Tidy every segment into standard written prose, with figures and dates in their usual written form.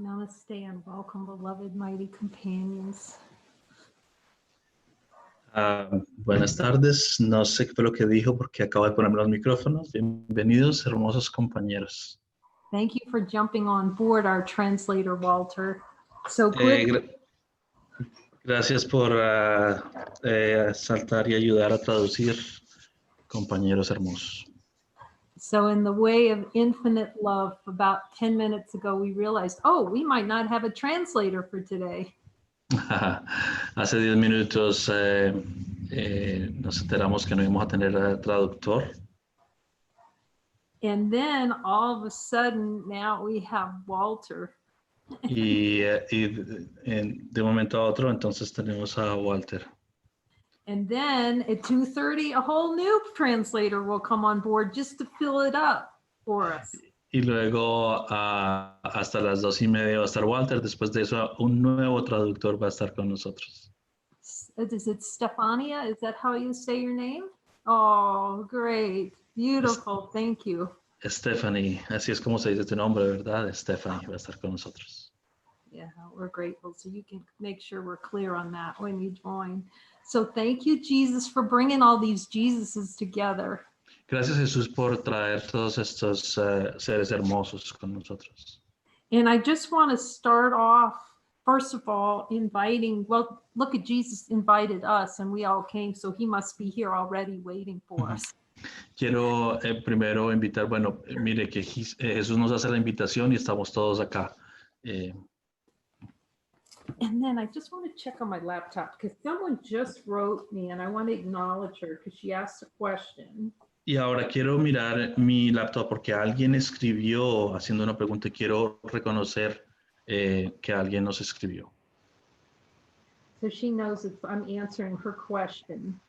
Namaste and welcome, beloved mighty companions. Buenas tardes, no sé qué fue lo que dijo porque acabo de ponerme los micrófonos. Bienvenidos, hermosos compañeros. Thank you for jumping on board, our translator, Walter. So good. Gracias por saltar y ayudar a traducir, compañeros hermosos. So in the way of infinite love, about 10 minutes ago, we realized, oh, we might not have a translator for today. Hace 10 minutos nos enteramos que no íbamos a tener traductor. And then all of a sudden, now we have Walter. y de un momento a otro, entonces tenemos a Walter. And then at 2:30, a whole new translator will come on board just to fill it up for us. Y luego hasta las 2:30 va a estar Walter. Después de eso, un nuevo traductor va a estar con nosotros. Is it Stefania? Is that how you say your name? Oh, great. Beautiful. Thank you. Stephanie, así es como se dice tu nombre, ¿verdad? Stephanie va a estar con nosotros. Yeah, we're grateful. So you can make sure we're clear on that when you join. So thank you, Jesus, for bringing all these Jesuses together. Gracias, Jesús, por traer todos estos seres hermosos con nosotros. And I just want to start off, first of all, inviting, well, look at Jesus invited us and we all came, so he must be here already waiting for us. Quiero primero invitar, bueno, mire que Jesús nos hace la invitación y estamos todos acá. And then I just want to check on my laptop because someone just wrote me and I want to acknowledge her because she asked a question. Y ahora quiero mirar mi laptop porque alguien escribió haciendo una pregunta y quiero reconocer que alguien nos escribió. So she knows if I'm answering her question.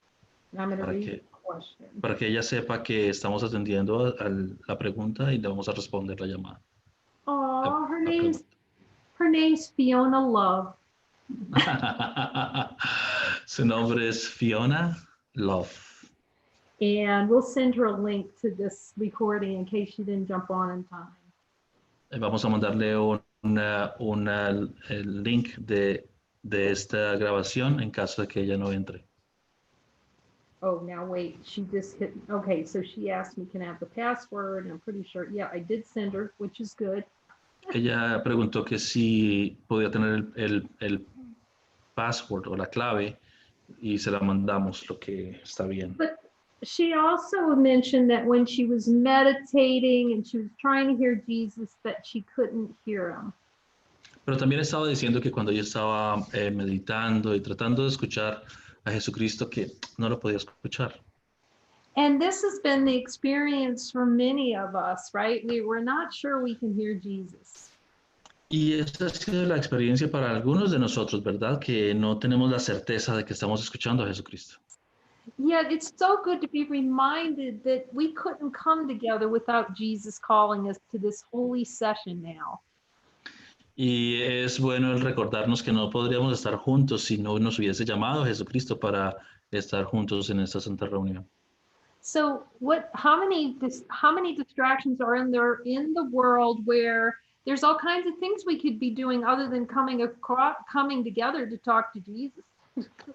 And I'm going to read the question. Para que ella sepa que estamos atendiendo a la pregunta y le vamos a responder la llamada. Oh, her name's Fiona Love. Su nombre es Fiona Love. And we'll send her a link to this recording in case she didn't jump on in time. Vamos a mandarle el link de esta grabación en caso de que ella no entre. Oh, now wait, she just hit, okay, so she asked me, can I have the password? And I'm pretty sure, yeah, I did send her, which is good. Ella preguntó que si podía tener el password o la clave y se la mandamos, lo que está bien. But she also mentioned that when she was meditating and she was trying to hear Jesus, that she couldn't hear him. Pero también estaba diciendo que cuando ella estaba meditando y tratando de escuchar a Jesucristo, que no lo podía escuchar. And this has been the experience for many of us, right? We're not sure we can hear Jesus. Y esa ha sido la experiencia para algunos de nosotros, ¿verdad? Que no tenemos la certeza de que estamos escuchando a Jesucristo. Yet it's so good to be reminded that we couldn't come together without Jesus calling us to this holy session now. Y es bueno el recordarnos que no podríamos estar juntos si no nos hubiese llamado Jesucristo para estar juntos en esta santa reunión. So how many distractions are in the world where there's all kinds of things we could be doing other than coming together to talk to Jesus?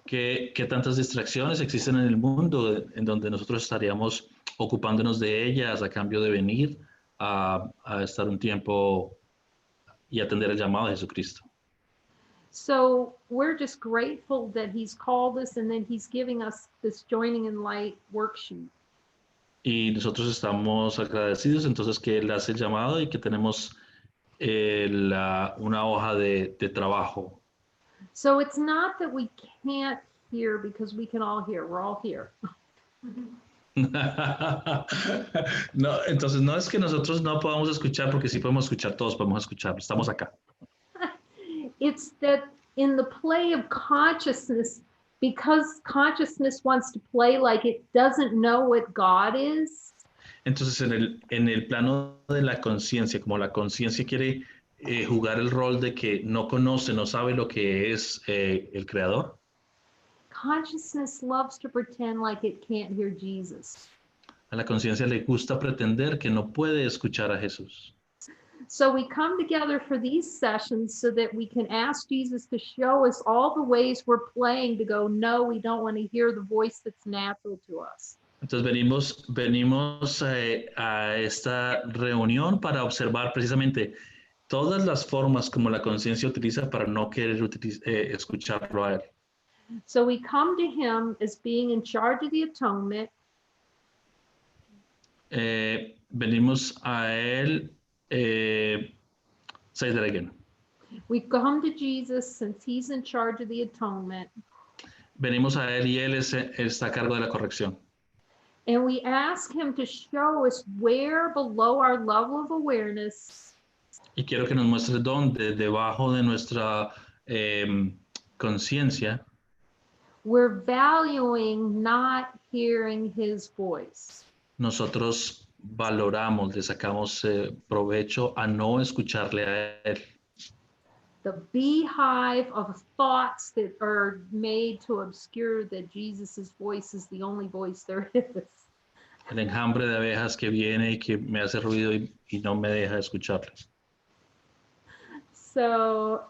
¿Qué tantas distracciones existen en el mundo en donde nosotros estaríamos ocupándonos de ellas a cambio de venir a estar un tiempo y atender el llamado de Jesucristo? So we're just grateful that he's called us and then he's giving us this Joining in Light worksheet. Y nosotros estamos agradecidos entonces que Él hace el llamado y que tenemos una hoja de trabajo. So it's not that we can't hear because we can all hear. We're all here. No, entonces no es que nosotros no podamos escuchar porque sí podemos escuchar, todos podemos escuchar, estamos acá. It's that in the play of consciousness, because consciousness wants to play like it doesn't know what God is. Entonces en el plano de la conciencia, como la conciencia quiere jugar el rol de que no conoce, no sabe lo que es el Creador. Consciousness loves to pretend like it can't hear Jesus. A la conciencia le gusta pretender que no puede escuchar a Jesús. So we come together for these sessions so that we can ask Jesus to show us all the ways we're playing to go, no, we don't want to hear the voice that's natural to us. Entonces venimos a esta reunión para observar precisamente todas las formas como la conciencia utiliza para no querer escucharlo a él. So we come to him as being in charge of the atonement. Venimos a él, say that again. We come to Jesus since he's in charge of the atonement. Venimos a él y él está a cargo de la corrección. And we ask him to show us where below our level of awareness Y quiero que nos muestre dónde, debajo de nuestra conciencia, we're valuing not hearing his voice. nosotros valoramos, le sacamos provecho a no escucharle a él. The beehive of thoughts that are made to obscure that Jesus's voice is the only voice there is. El enjambre de abejas que viene y que me hace ruido y no me deja escucharle. So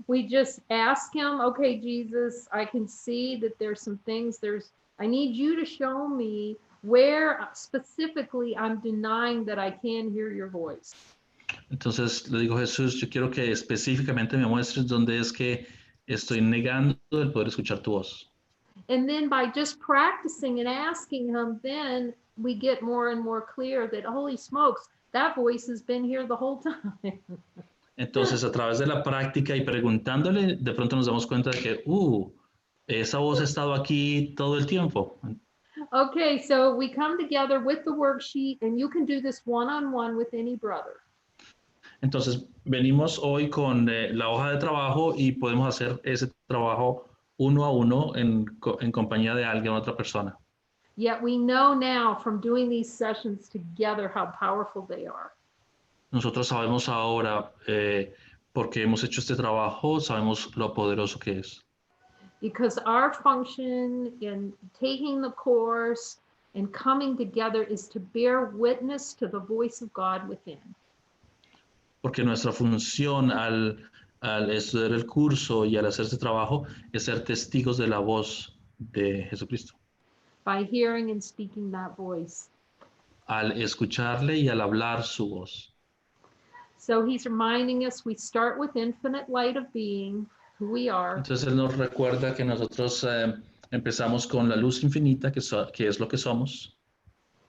we just ask him, okay, Jesus, I can see that there's some things, I need you to show me where specifically I'm denying that I can hear your voice. Entonces le digo, Jesús, yo quiero que específicamente me muestres dónde es que estoy negando el poder escuchar tu voz. And then by just practicing and asking him, then we get more and more clear that, holy smokes, that voice has been here the whole time. Entonces, a través de la práctica y preguntándole, de pronto nos damos cuenta de que, esa voz ha estado aquí todo el tiempo. Okay, so we come together with the worksheet, and you can do this one-on-one with any brother. Entonces, venimos hoy con la hoja de trabajo y podemos hacer ese trabajo uno a uno en compañía de alguien, otra persona. Yet we know now from doing these sessions together how powerful they are. Nosotros sabemos ahora, porque hemos hecho este trabajo, sabemos lo poderoso que es. Because our function in taking the course and coming together is to bear witness to the voice of God within. Porque nuestra función al estudiar el curso y al hacer este trabajo es ser testigos de la voz de Jesucristo. By hearing and speaking that voice. Al escucharle y al hablar su voz. So he's reminding us we start with infinite light of being, who we are. Entonces él nos recuerda que nosotros empezamos con la luz infinita, que es lo que somos.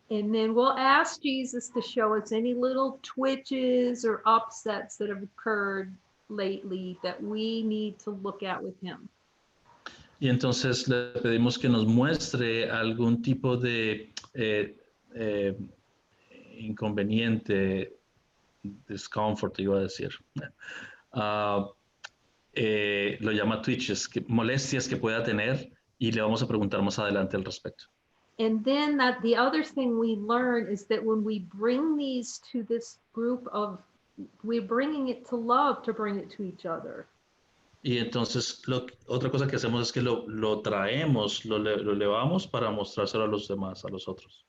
And then we'll ask Jesus to show us any little twitches or upsets that have occurred lately that we need to look at with him. Y entonces le pedimos que nos muestre algún tipo de inconveniente, discomfort, iba a decir. Lo llama twitches, molestias que pueda tener, y le vamos a preguntar más adelante al respecto. And then the other thing we learn is that when we bring these to this group of, we're bringing it to love to bring it to each other. Y entonces otra cosa que hacemos es que lo traemos, lo elevamos para mostrárselo a los demás, a los otros.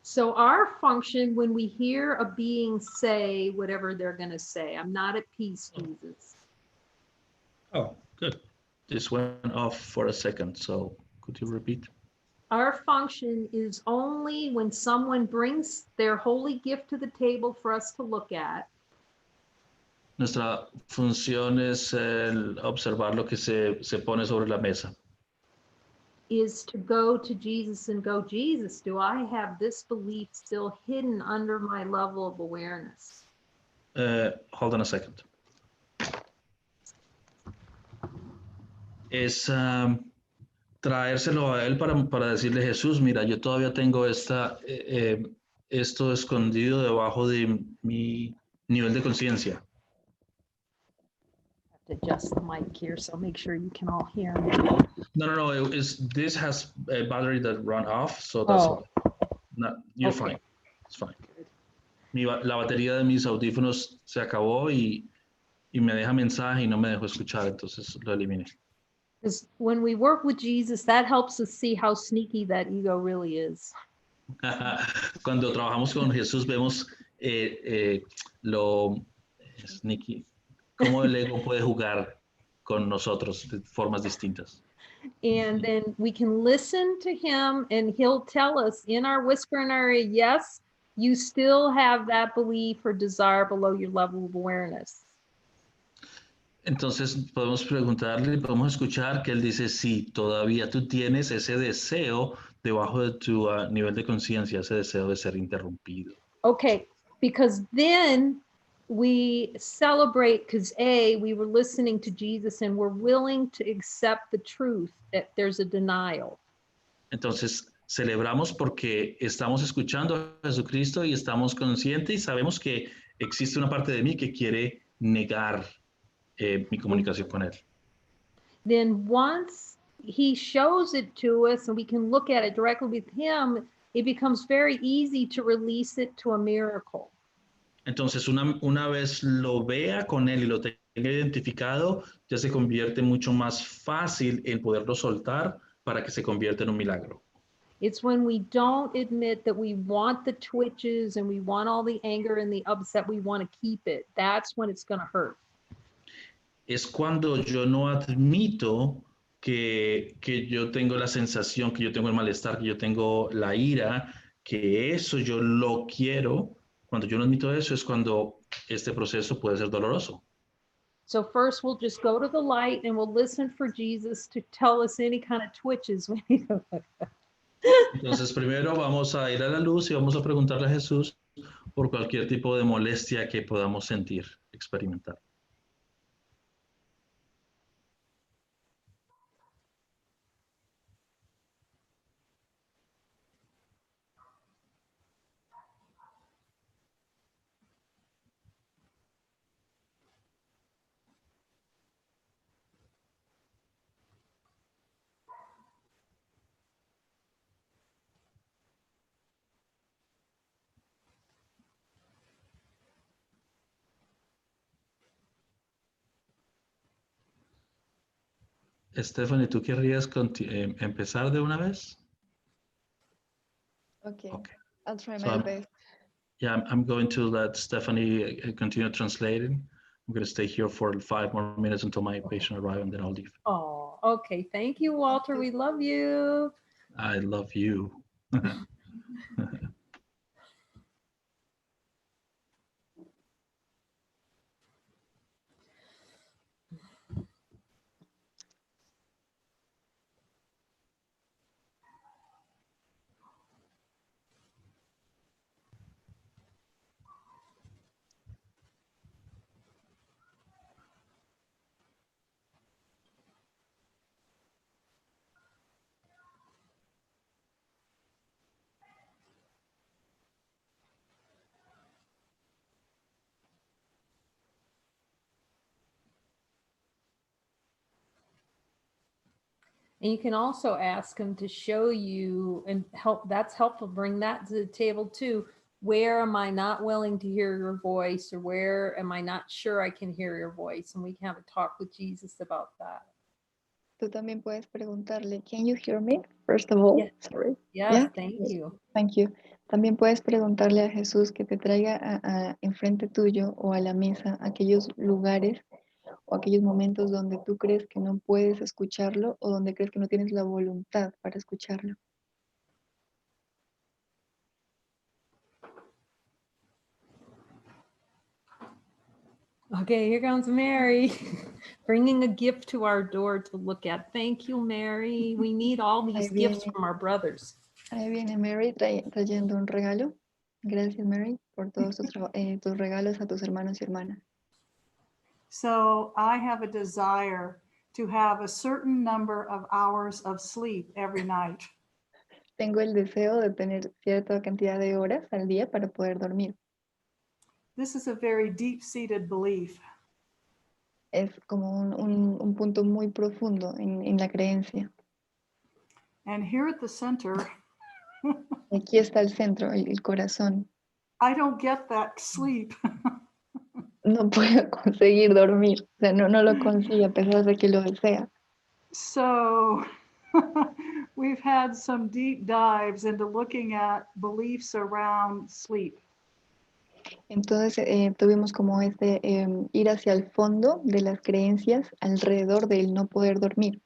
So our function when we hear a being say whatever they're going to say, I'm not at peace, Jesus. Oh, good. This went off for a second, so could you repeat? Our function is only when someone brings their holy gift to the table for us to look at. Nuestra función es observar lo que se pone sobre la mesa. Is to go to Jesus and go, Jesus, do I have this belief still hidden under my level of awareness? Hold on a second. Es traérselo a él para decirle, Jesús, mira, yo todavía tengo esto escondido debajo de mi nivel de conciencia. Adjust the mic here, so make sure you can all hear me. No. This has a battery that run off, so that's you're okay. Fine. It's fine. La batería de mis audífonos se acabó y me deja mensaje y no me dejó escuchar, entonces lo eliminé. Because when we work with Jesus, that helps us see how sneaky that ego really is. Cuando trabajamos con Jesús vemos lo sneaky, cómo el ego puede jugar con nosotros de formas distintas. And then we can listen to him and he'll tell us in our whisper in our ear, yes, you still have that belief or desire below your level of awareness. Entonces podemos preguntarle, podemos escuchar que él dice, sí, todavía tú tienes ese deseo debajo de tu nivel de conciencia, ese deseo de ser interrumpido. Okay, because then we celebrate because we were listening to Jesus and we're willing to accept the truth that there's a denial. Entonces celebramos porque estamos escuchando a Jesucristo y estamos conscientes y sabemos que existe una parte de mí que quiere negar mi comunicación con él. Then once he shows it to us and we can look at it directly with him, it becomes very easy to release it to a miracle. Entonces, una vez lo vea con él y lo tenga identificado, ya se convierte mucho más fácil en poderlo soltar para que se convierta en un milagro. It's when we don't admit that we want the twitches and we want all the anger and the upset, we want to keep it. That's when it's going to hurt. Es cuando yo no admito que yo tengo la sensación, que yo tengo el malestar, que yo tengo la ira, que eso yo lo quiero. Cuando yo no admito eso es cuando este proceso puede ser doloroso. So first we'll just go to the light and we'll listen for Jesus to tell us any kind of twitches we need to look at. Entonces, primero vamos a ir a la luz y vamos a preguntarle a Jesús por cualquier tipo de molestia que podamos sentir, experimentar. Stephanie, ¿tú querrías empezar de una vez? Okay. I'll try So my best. Yeah, I'm going to let Stephanie continue translating. I'm going to stay here for 5 more minutes until my patient arrives, and then I'll leave. Oh, okay. Thank you, Walter. We love you. I love you. And you can also ask him to show you and help. That's helpful. Bring that to the table too. Where am I not willing to hear your voice, or where am I not sure I can hear your voice? And we can have a talk with Jesus about that. Tú también puedes preguntarle, can you hear me? First of all, Yes. sorry. Yes, Yeah? thank you. Thank you. También puedes preguntarle a Jesús que te traiga a enfrente tuyo o a la mesa aquellos lugares o aquellos momentos donde tú crees que no puedes escucharlo o donde crees que no tienes la voluntad para escucharlo. Okay, here comes Mary, bringing a gift to our door to look at. Thank you, Mary. We need all these Ahí gifts viene. from our brothers. Ahí viene Mary trayendo un regalo. Gracias, Mary, por todos tus regalos a tus hermanos y hermanas. So I have a desire to have a certain number of hours of sleep every night. Tengo el deseo de tener cierta cantidad de horas al día para poder dormir. This is a very deep-seated belief. Es como un punto muy profundo en la creencia. And here at the center, Aquí está el centro, el corazón. I don't get that sleep. No puedo conseguir dormir, o sea, no lo consigue a pesar de que lo desea. So we've had some deep dives into looking at beliefs around sleep. Entonces tuvimos como ir hacia el fondo de las creencias alrededor del no poder dormir.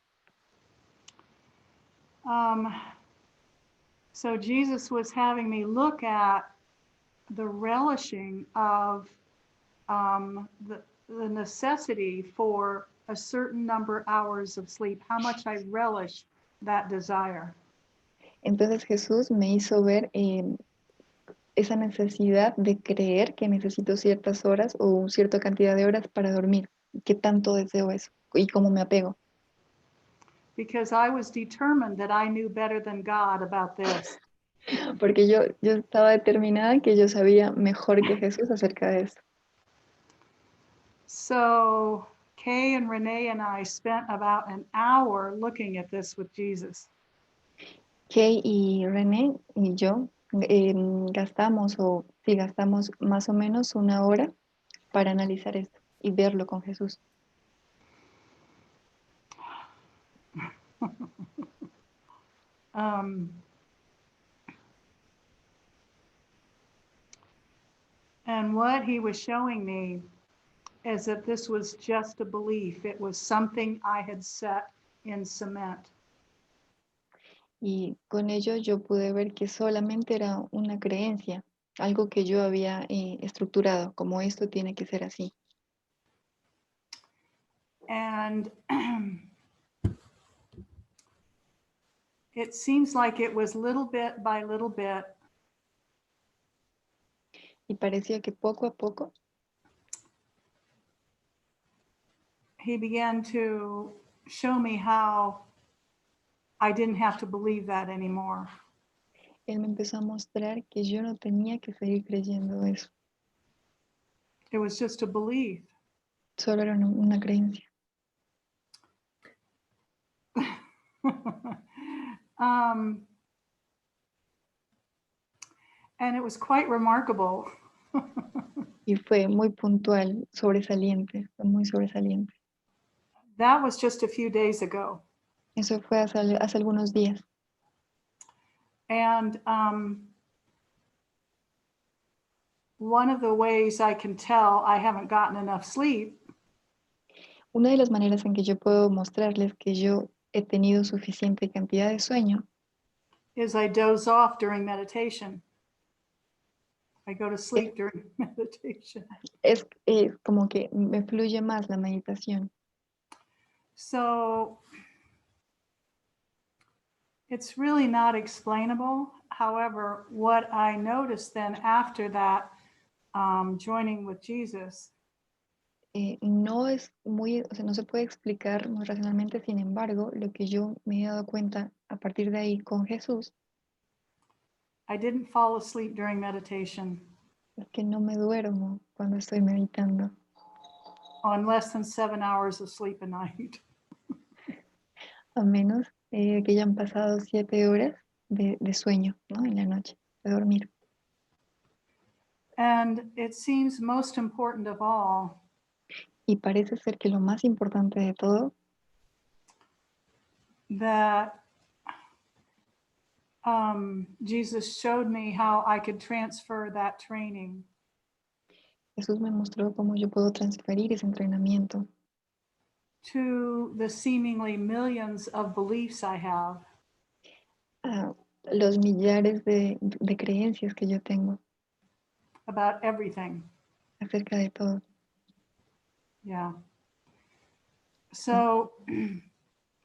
So Jesus was having me look at the relishing of the necessity for a certain number of hours of sleep, how much I relish that desire. Entonces Jesús me hizo ver esa necesidad de creer que necesito ciertas horas o cierta cantidad de horas para dormir. ¿Qué tanto deseo eso? Y cómo me apego. Because I was determined that I knew better than God about this. Porque yo estaba determinada que yo sabía mejor que Jesús acerca de eso. So Kay and Renee and I spent about an hour looking at this with Jesus. Kay y René y yo gastamos más o menos una hora para analizar esto y verlo con Jesús. And what he was showing me is that this was just a belief. It was something I had set in cement. Y con ello yo pude ver que solamente era una creencia, algo que yo había estructurado, como esto tiene que ser así. And it seems like it was little bit by little bit. Y parecía que poco a poco he began to show me how I didn't have to believe that anymore. él me empezó a mostrar que yo no tenía que seguir creyendo eso. It was just a belief. Solo era una creencia. And it was quite remarkable. Y fue muy puntual, sobresaliente, fue muy sobresaliente. That was just a few days ago. Eso fue hace algunos días. And one of the ways I can tell I haven't gotten enough sleep Una de las maneras en que yo puedo mostrarles que yo he tenido suficiente cantidad de sueño is I doze off during meditation. I go to sleep during meditation. es como que me fluye más la meditación. So it's really not explainable. However, what I noticed then after that joining with Jesus No es muy, o sea, no se puede explicar muy racionalmente, sin embargo, lo que yo me he dado cuenta a partir de ahí con Jesús I didn't fall asleep during meditation es que no me duermo cuando estoy meditando. on less than 7 hours of sleep a night. A menos que hayan pasado 7 horas de sueño, ¿no? En la noche, de dormir. And it seems most important of all Y parece ser que lo más importante de todo that Jesus showed me how I could transfer that training Jesús me mostró cómo yo puedo transferir ese entrenamiento to the seemingly millions of beliefs I have. a los millares de creencias que yo tengo About everything. acerca de todo. Yeah. So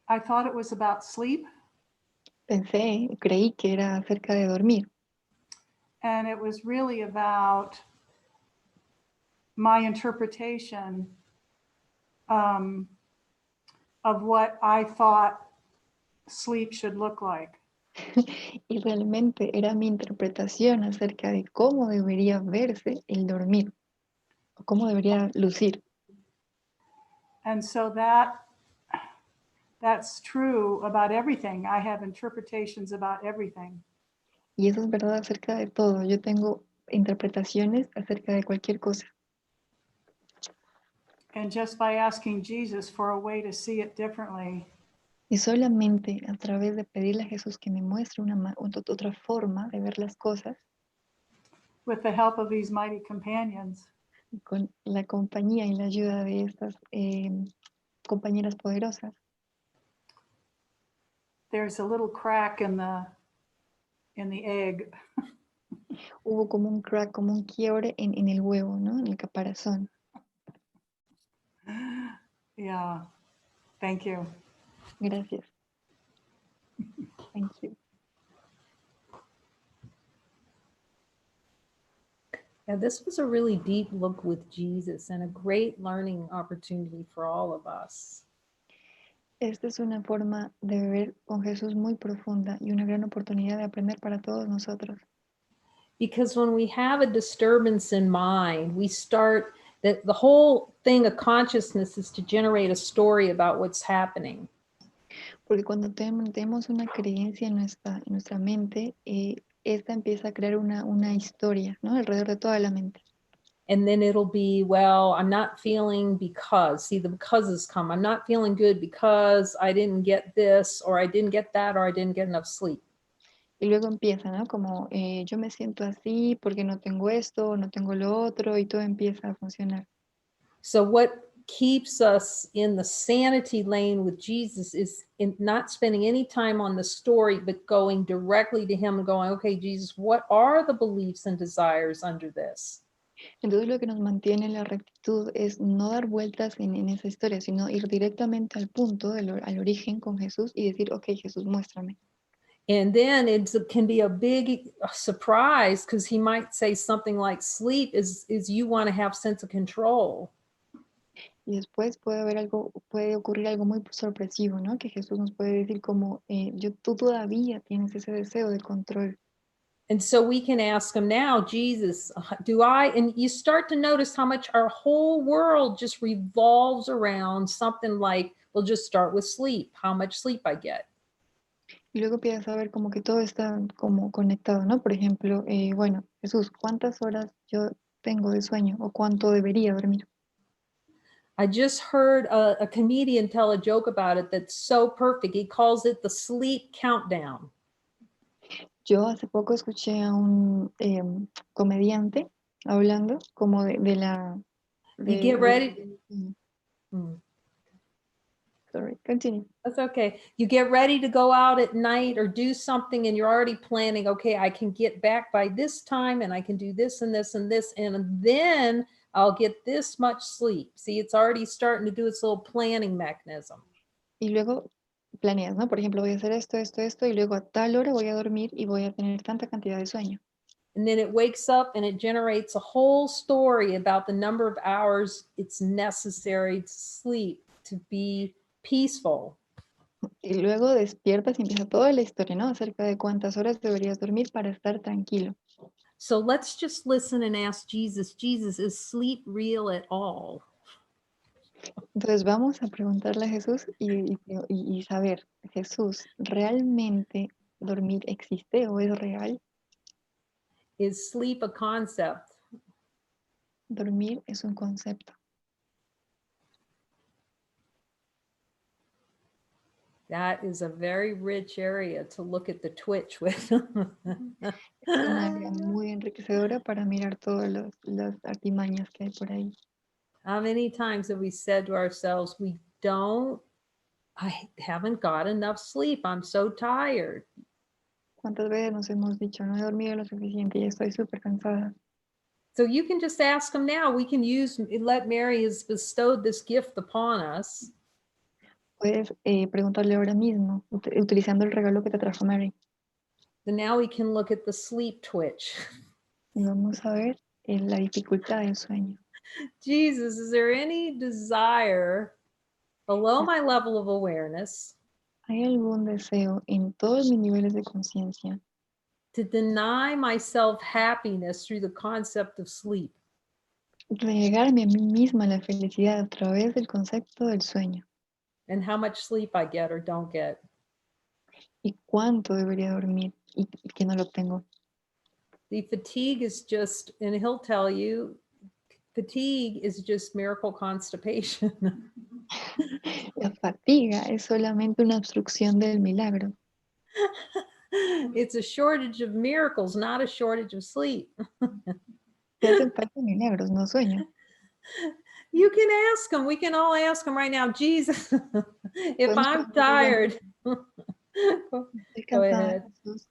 I thought it was about sleep. Creí que era acerca de dormir. And it was really about my interpretation of what I thought sleep should look like. Y realmente era mi interpretación acerca de cómo debería verse el dormir, o cómo debería lucir. And so that's true about everything. I have interpretations about everything. Y eso es verdad acerca de todo. Yo tengo interpretaciones acerca de cualquier cosa. And just by asking Jesus for a way to see it differently, Y solamente a través de pedirle a Jesús que me muestre otra forma de ver las cosas, with the help of these mighty companions. Con la compañía y la ayuda de estas compañeras poderosas. There's a little crack in the egg. Hubo como un crack, como un quiebre en el huevo, ¿no? En el caparazón. Yeah. Thank you. Gracias. Thank you. Yeah, this was a really deep look with Jesus and a great learning opportunity for all of us. Esta es una forma de ver con Jesús muy profunda y una gran oportunidad de aprender para todos nosotros. Because when we have a disturbance in mind, we start that the whole thing of consciousness is to generate a story about what's happening. Porque cuando tenemos una creencia en nuestra mente, esta empieza a crear una historia, ¿no? Alrededor de toda la mente. And then it'll be, well, I'm not feeling because, see, the becauses come. I'm not feeling good because I didn't get this, or I didn't get that, or I didn't get enough sleep. Y luego empieza, ¿no? Como yo me siento así porque no tengo esto, no tengo lo otro, y todo empieza a funcionar. So what keeps us in the sanity lane with Jesus is in not spending any time on the story, but going directly to him and going, okay, Jesus, what are the beliefs and desires under this? Entonces lo que nos mantiene en la rectitud es no dar vueltas en esa historia, sino ir directamente al punto, al origen con Jesús y decir, ok, Jesús, muéstrame. And then it can be a big surprise because he might say something like sleep is you want to have sense of control. Y después puede ocurrir algo muy sorpresivo, ¿no? Que Jesús nos puede decir como, tú todavía tienes ese deseo de control. And so we can ask him now, Jesus, and you start to notice how much our whole world just revolves around something like, we'll just start with sleep, how much sleep I get. Y luego empiezas a ver como que todo está como conectado, ¿no? Por ejemplo, bueno, Jesús, ¿cuántas horas yo tengo de sueño o cuánto debería dormir? I just heard a comedian tell a joke about it that's so perfect. He calls it the sleep countdown. Yo hace poco escuché a un comediante hablando como de la... You get ready. Sorry, continue. That's okay. You get ready to go out at night or do something and you're already planning, okay, I can get back by this time and I can do this and this and this, and then I'll get this much sleep. See, it's already starting to do its little planning mechanism. Y luego planeas, ¿no? Por ejemplo, voy a hacer esto, y luego a tal hora voy a dormir y voy a tener tanta cantidad de sueño. And then it wakes up and it generates a whole story about the number of hours it's necessary to sleep to be peaceful. Y luego despiertas y empieza toda la historia, ¿no? Acerca de cuántas horas deberías dormir para estar tranquilo. So let's just listen and ask Jesus, is sleep real at all? Entonces vamos a preguntarle a Jesús y saber, Jesús, ¿realmente dormir existe o es real? Is sleep a concept? Dormir es un concepto. That is a very rich area to look at the twitch with. Es un área muy enriquecedora para mirar todas las artimañas que hay por ahí. How many times have we said to ourselves, I haven't got enough sleep, I'm so tired. ¿Cuántas veces nos hemos dicho, no he dormido lo suficiente y estoy súper cansada? So you can just ask him now. We can let Mary has bestowed this gift upon us. Puedes preguntarle ahora mismo, utilizando el regalo que te trajo Mary. Then now we can look at the sleep twitch. Y vamos a ver la dificultad del sueño. Jesus, is there any desire below my level of awareness ¿Hay algún deseo en todos mis niveles de conciencia to deny myself happiness through the concept of sleep? renegarme a mí misma la felicidad a través del concepto del sueño? And how much sleep I get or don't get? ¿Y cuánto debería dormir y que no lo tengo? The fatigue is just, and he'll tell you, fatigue is just miracle constipation. La fatiga es solamente una obstrucción del milagro. It's a shortage of miracles, not a shortage of sleep. Te hacen falta milagros, no sueño. You can ask him. We can all ask him right now, Jesus, if Podemos I'm preguntarle tired. Estoy Go cansada, ahead. Jesús.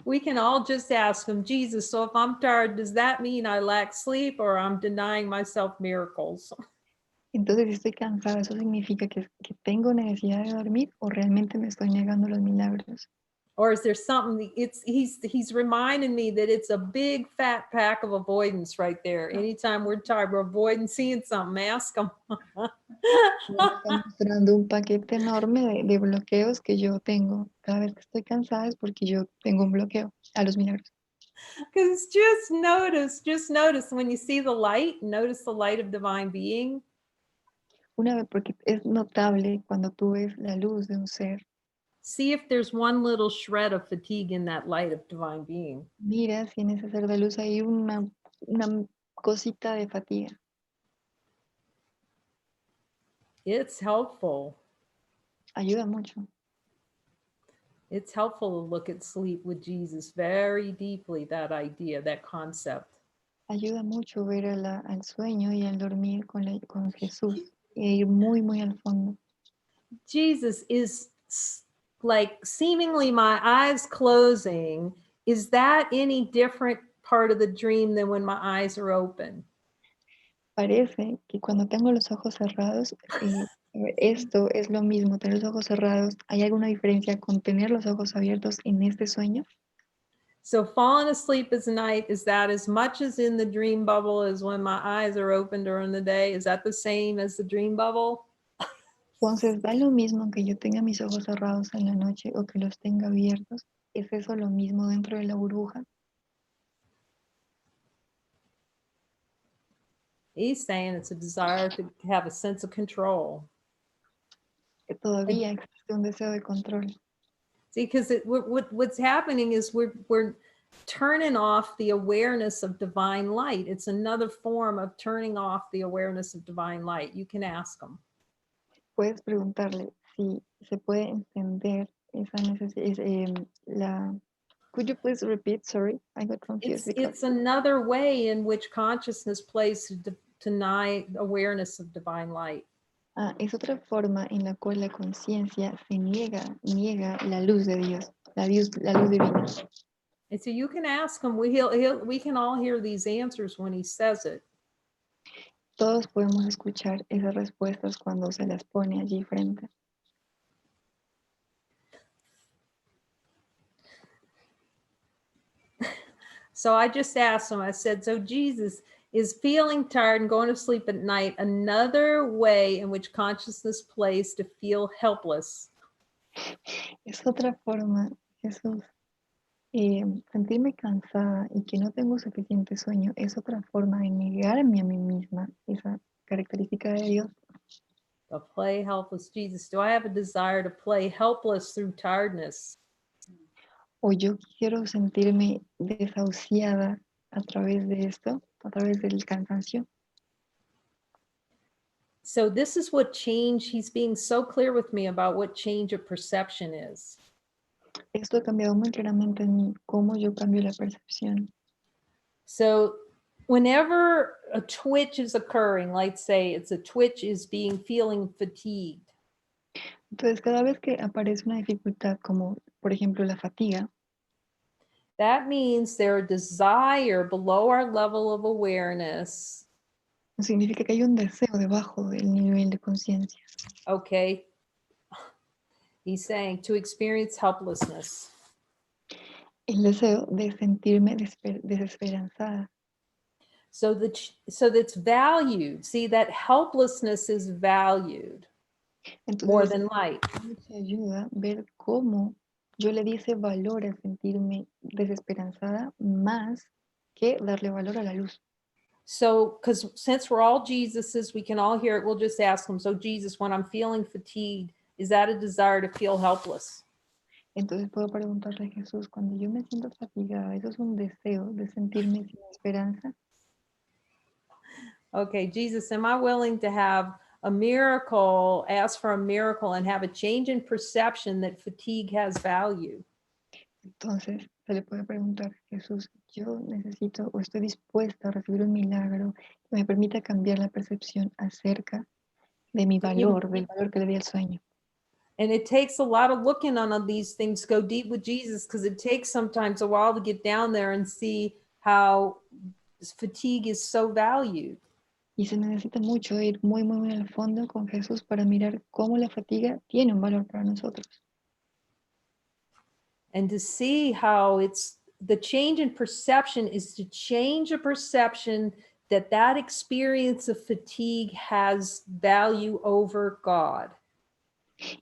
We can all just ask him, Jesus, so if I'm tired, does that mean I lack sleep or I'm denying myself miracles? Entonces, si estoy cansada, ¿eso significa que tengo necesidad de dormir o realmente me estoy negando los milagros? Or is there something, he's reminding me that it's a big fat pack of avoidance right there. Anytime we're tired, we're avoiding seeing something, ask him. Me está mostrando un paquete enorme de bloqueos que yo tengo. Cada vez que estoy cansada es porque yo tengo un bloqueo a los milagros. Because just notice when you see the light, notice the light of divine being. Una vez, porque es notable cuando tú ves la luz de un ser. See if there's one little shred of fatigue in that light of divine being. Mira si en ese ser de luz hay una cosita de fatiga. It's helpful. Ayuda mucho. It's helpful to look at sleep with Jesus very deeply, that idea, that concept. Ayuda mucho ver al sueño y al dormir con Jesús e ir muy, muy al fondo. Jesus is like seemingly my eyes closing. Is that any different part of the dream than when my eyes are open? Parece que cuando tengo los ojos cerrados, esto es lo mismo, tener los ojos cerrados. ¿Hay alguna diferencia con tener los ojos abiertos en este sueño? So falling asleep at night, is that as much as in the dream bubble as when my eyes are open during the day? Is that the same as the dream bubble? Entonces, da lo mismo que yo tenga mis ojos cerrados en la noche o que los tenga abiertos. ¿Es eso lo mismo dentro de la burbuja? He's saying it's a desire to have a sense of control. Que todavía existe un deseo de control. See, because what's happening is we're turning off the awareness of divine light. It's another form of turning off the awareness of divine light. You can ask them. Puedes preguntarle si se puede encender esa necesidad. Could you please repeat? Sorry, I got confused. It's another way in which consciousness plays to deny awareness of divine light. Es otra forma en la cual la conciencia se niega la luz de Dios, la luz divina. And so you can ask him. We can all hear these answers when he says it. Todos podemos escuchar esas respuestas cuando se las pone allí frente. So I just asked him, I said, so Jesus, is feeling tired and going to sleep at night another way in which consciousness plays to feel helpless? Es otra forma, Jesús. Sentirme cansada y que no tengo suficiente sueño es otra forma de negarme a mí misma esa característica de Dios. To play helpless. Jesus, do I have a desire to play helpless through tiredness? O yo quiero sentirme desahuciada a través de esto, a través del cansancio. So this is what change, he's being so clear with me about what change of perception is. Esto ha cambiado muy claramente en mí, cómo yo cambio la percepción. So whenever a twitch is occurring, let's say it's a twitch is feeling fatigued. Entonces, cada vez que aparece una dificultad, como por ejemplo la fatiga, that means there's a desire below our level of awareness. Significa que hay un deseo debajo del nivel de conciencia. Okay. He's saying to experience helplessness. El deseo de sentirme desesperanzada. So that's valued. See, that helplessness is valued. Entonces, more than light. Mucha ayuda ver cómo yo le di ese valor a sentirme desesperanzada más que darle valor a la luz. So, because since we're all Jesuses, we can all hear it. We'll just ask them. So, Jesus, when I'm feeling fatigued, is that a desire to feel helpless? Entonces puedo preguntarle a Jesús, cuando yo me siento fatigada, ¿eso es un deseo de sentirme sin esperanza? Okay, Jesus, am I willing to have a miracle, ask for a miracle and have a change in perception that fatigue has value. Entonces se le puede preguntar, Jesús, yo necesito o estoy dispuesta a recibir un milagro que me permita cambiar la percepción acerca de mi valor, del valor que le di al sueño. And it takes a lot of looking on all these things, go deep with Jesus, because it takes sometimes a while to get down there and see how fatigue is so valued. Y se necesita mucho ir muy, muy, muy al fondo con Jesús para mirar cómo la fatiga tiene un valor para nosotros. And to see how it's the change in perception is to change a perception that that experience of fatigue has value over God.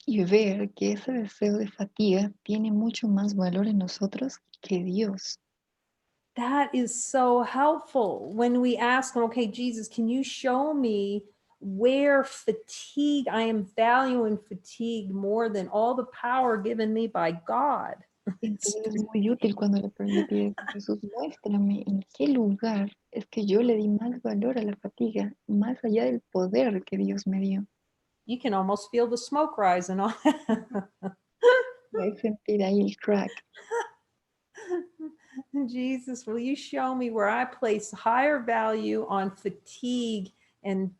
Y ver que ese deseo de fatiga tiene mucho más valor en nosotros que Dios. That is so helpful when we ask him, okay, Jesus, can you show me where fatigue, I am valuing fatigue more than all the power given me by God. Entonces es muy útil cuando le pide a Jesús, muéstrame en qué lugar es que yo le di más valor a la fatiga, más allá del poder que Dios me dio. You can almost feel the smoke rise and all. Puedes sentir ahí el crack. Jesus, will you show me where I place higher value on fatigue and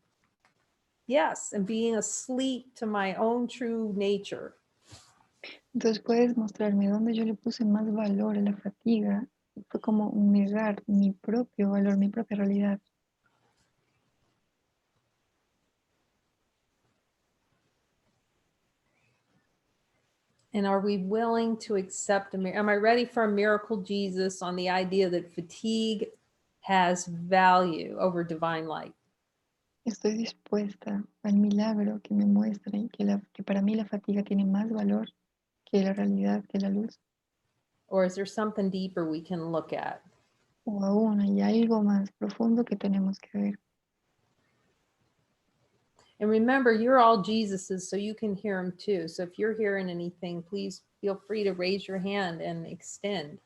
yes, and being asleep to my own true nature. Entonces puedes mostrarme dónde yo le puse más valor a la fatiga. Fue como negar mi propio valor, mi propia realidad. And are we willing to accept am I ready for a miracle, Jesus, on the idea that fatigue has value over divine light? Estoy dispuesta al milagro que me muestre que para mí la fatiga tiene más valor que la realidad, que la luz. Or is there something deeper we can look at? O aún hay algo más profundo que tenemos que ver. And remember, you're all Jesus's, so you can hear him too. So if you're hearing anything, please feel free to raise your hand and extend.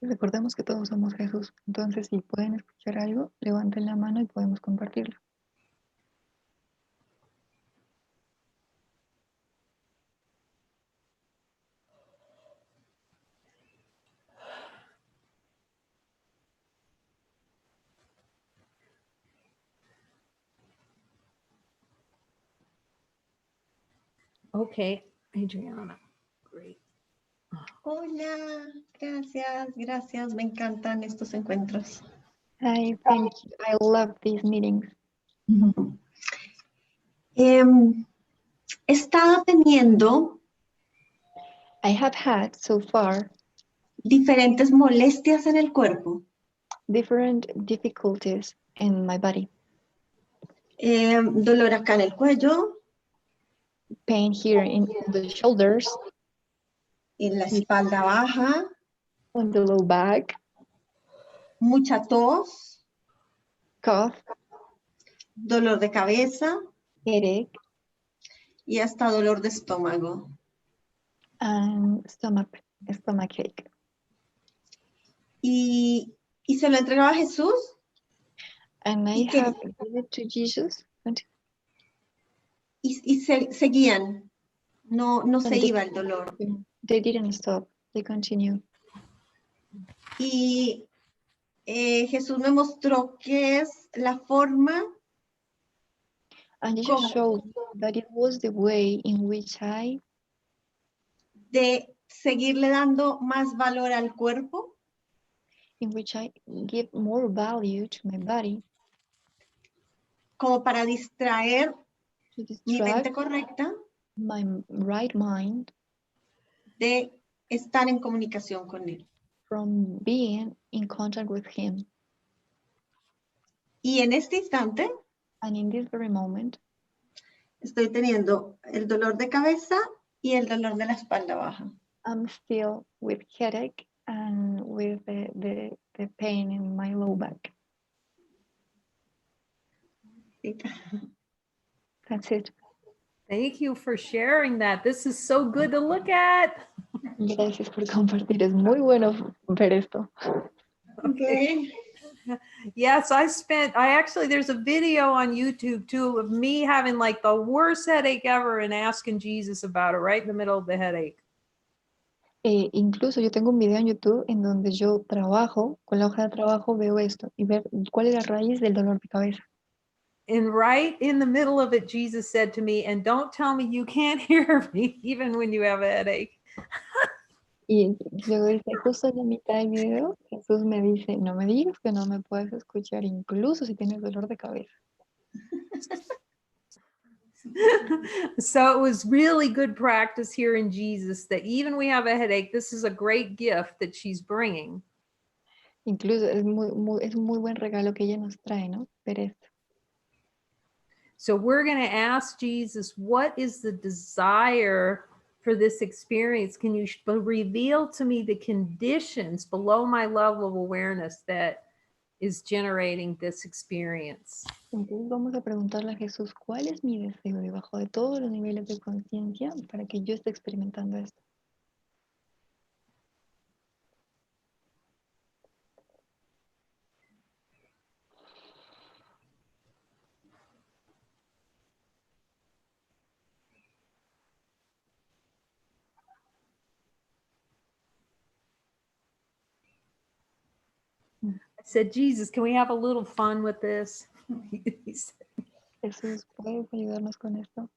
Recordemos que todos somos Jesús. Entonces, si pueden escuchar algo, levanten la mano y podemos compartirlo. Okay, Adriana. Great. Hola, gracias. Me encantan estos encuentros. Hi, thank you. I love these meetings. He estado teniendo I have had so far diferentes molestias en el cuerpo. different difficulties in my body. Dolor acá en el cuello, Pain here in the shoulders, en la espalda baja, on the low back, mucha tos, cough, dolor de cabeza headache, y hasta dolor de estómago. and stomachache. Y se lo entregaba a Jesús And I Okay. have given it to Jesus. y seguían. No se And iba el dolor. they didn't stop. They continue. Y Jesús me mostró que es la forma And Jesus ¿Cómo? showed that it was the way in which I de seguirle dando más valor al cuerpo give more value to my body como para distraer to mi mente distract correcta my right mind de estar en comunicación con él. from being in contact with him. Y en este instante And in this very moment, estoy teniendo el dolor de cabeza y el dolor de la espalda baja. I'm still with headache and with the pain in my low back. That's it. Thank you for sharing that. This is so good to look at. Gracias por compartir. Es muy bueno ver esto. Okay. Yes, there's a video on YouTube too of me having like the worst headache ever and asking Jesus about it right in the middle of the headache. Incluso yo tengo un video en YouTube en donde yo trabajo, con la hoja de trabajo veo esto y ver cuál es la raíz del dolor de cabeza. And right in the middle of it, Jesus said to me, and don't tell me you can't hear me even when you have a headache. Y luego dice, justo en la mitad del video, Jesús me dice, no me digas que no me puedes escuchar incluso si tienes dolor de cabeza. So it was really good practice here in Jesus that even we have a headache, this is a great gift that she's bringing. Incluso es un muy buen regalo que ella nos trae, ¿no? Ver esto. So we're going to ask Jesus, what is the desire for this experience? Can you reveal to me the conditions below my level of awareness that is generating this experience? Entonces vamos a preguntarle a Jesús, ¿cuál es mi deseo debajo de todos los niveles de conciencia para que yo esté experimentando esto? I said, Jesus, can we have a little fun with this? He said, Jesús, ¿puedes ayudarnos con esto?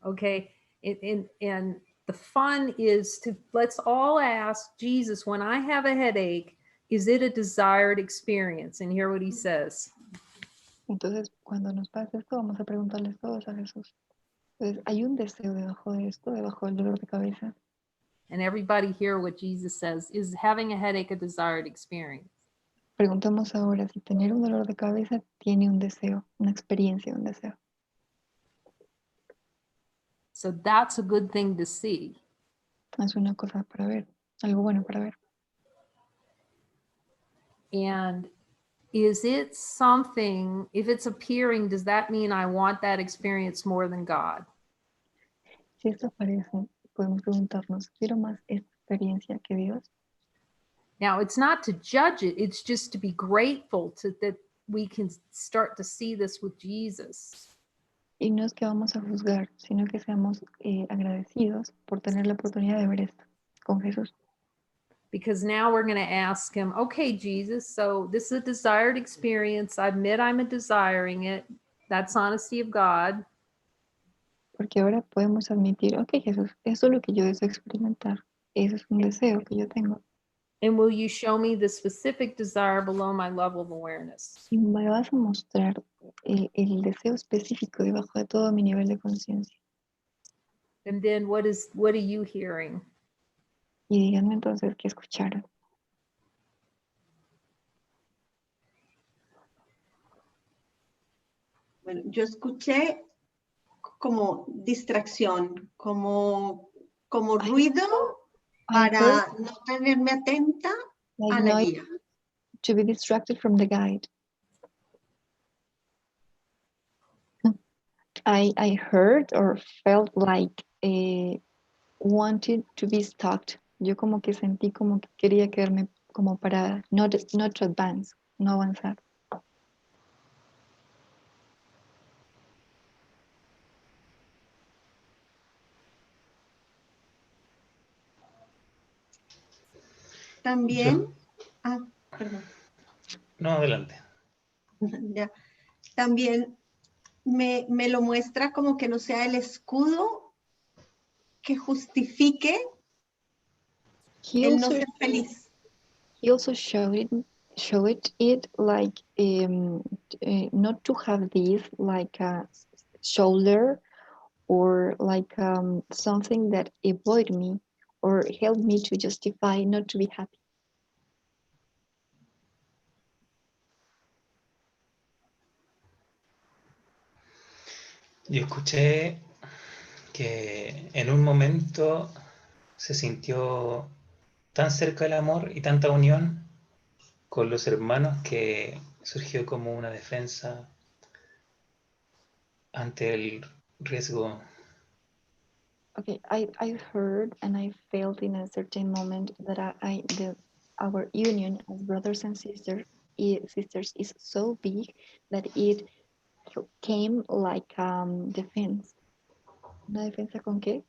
okay. And the fun is let's all ask Jesus, when I have a headache, is it a desired experience? And hear what he says. Entonces, cuando nos pase esto, vamos a preguntarles todos a Jesús. Entonces, ¿hay un deseo debajo de esto, debajo del dolor de cabeza? And everybody hear what Jesus says. Is having a headache a desired experience? Preguntamos ahora si tener un dolor de cabeza tiene un deseo, una experiencia, un deseo. So that's a good thing to see. Es una cosa para ver, algo bueno para ver. And is it something, if it's appearing, does that mean I want that experience more than God? Si esto aparece, podemos preguntarnos, ¿quiero más esta experiencia que Dios? Now, it's not to judge it, it's just to be grateful that we can start to see this with Jesus. Y no es que vamos a juzgar, sino que seamos agradecidos por tener la oportunidad de ver esto con Jesús. Because now we're going to ask him, okay, Jesus, so this is a desired experience. I admit I'm desiring it. That's honesty of God. Porque ahora podemos admitir, ok, Jesús, eso es lo que yo deseo experimentar. Eso es un deseo que yo tengo. And will you show me the specific desire below my level of awareness? Y me vas a mostrar el deseo específico debajo de todo mi nivel de conciencia. And then what are you hearing? Y díganme entonces qué escucharon. Bueno, yo escuché como distracción, como ruido para no tenerme atenta a la guía. To be distracted from the guide. I heard or felt like wanted to be stopped. Yo como que sentí como que quería quedarme como parada, not to advance, no avanzar. También, perdón. No, adelante. Ya. También me lo muestra como que no sea el escudo que justifique el no ser feliz. He also showed it like not to have this like a shoulder or like something that avoid me or help me to justify not to be happy. Yo escuché que en un momento se sintió tan cerca del amor y tanta unión con los hermanos que surgió como una defensa ante el riesgo. Okay, I heard and I felt in a certain moment that our union as brothers and sisters sisters, is so big that it came like defense. ¿Una defensa con qué?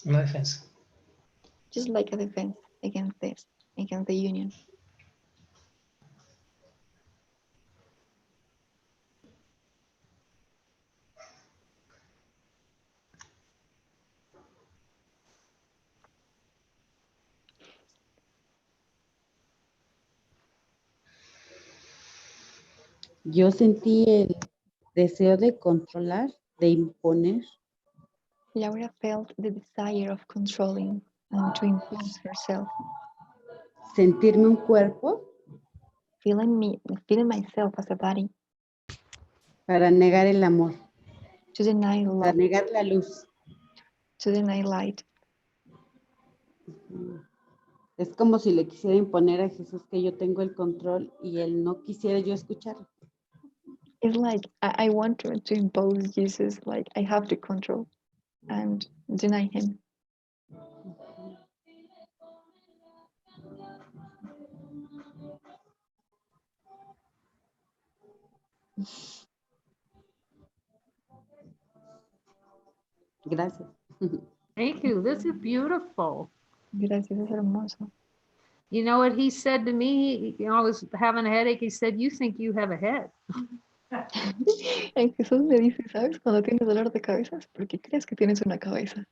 Una defensa. Just like a defense against this, against the union. Yo sentí el deseo de controlar, de imponer, Laura felt the desire of controlling and to impose herself, sentirme un cuerpo feeling myself as a body, para negar el amor, to deny para love, negar la luz. to deny light. Es como si le quisiera imponer a Jesús que yo tengo el control y él no quisiera yo escucharlo. It's like I want to impose Jesus, like I have the control and deny him. Gracias. Thank you. This is beautiful. Gracias, es hermoso. You know what he said to me? I was having a headache. He said, "You think you have a head." Jesús me dice, ¿sabes? Cuando tienes dolor de cabeza, es porque crees que tienes una cabeza.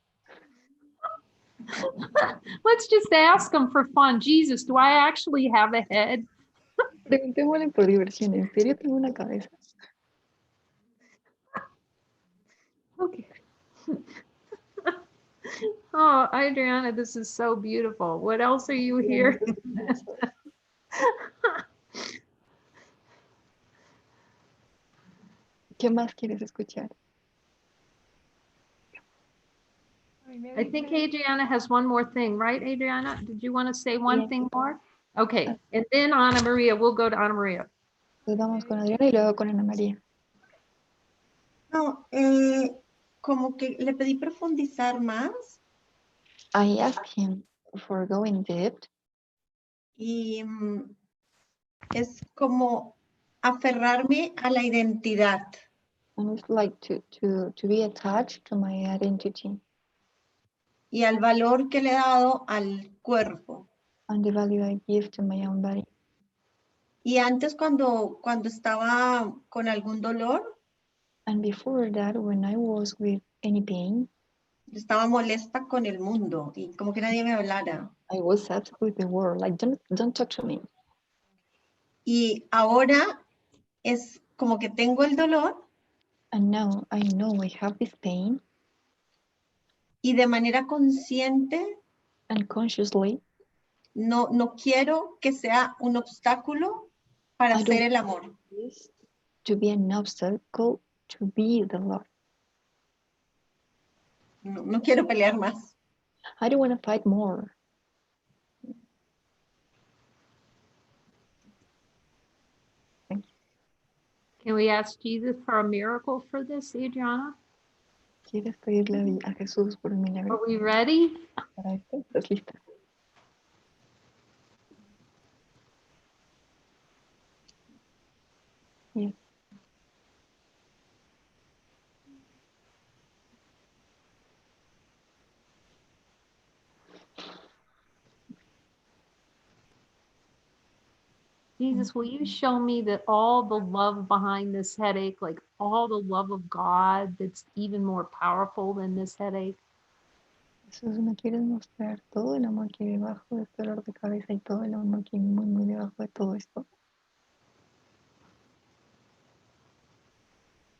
Let's just ask him for fun. Jesus, do I actually have a head? Preguntémosle por diversión, ¿en serio tengo una cabeza? Okay. Oh, Adriana, this is so beautiful. What else are you here? ¿Qué más quieres escuchar? I think Adriana has one more thing, right, Adriana? Did you want to say one Yes. thing more? Okay, and then Ana Maria, we'll go to Ana Maria. Pues vamos con Adriana y luego con Ana María. No, como que le pedí profundizar más I asked him for going deep, y es como aferrarme a la identidad. and it's like to be attached to my identity Y al valor que le he dado al cuerpo. and the value I give to my own body. Y antes cuando estaba con algún dolor, And before that, when I was with any pain, estaba molesta con el mundo y como que nadie me hablara. I was sad with the world, like don't talk to me. Y ahora es como que tengo el dolor And now I know I have this pain, y de manera consciente and consciously no quiero que sea un obstáculo para I hacer don't el amor. want this to be an obstacle to be the love. No quiero pelear más. I don't want to fight more. Can we ask Jesus for a miracle for this, Adriana? ¿Quieres pedirle a Jesús por un milagro Are we ready? para esto? ¿Estás lista? Yes. Jesus, will you show me that all the love behind this headache, like all the love of God that's even more powerful than this headache? Jesús, ¿me quieres mostrar todo el amor que hay debajo de este dolor de cabeza y todo el amor que hay muy, muy debajo de todo esto?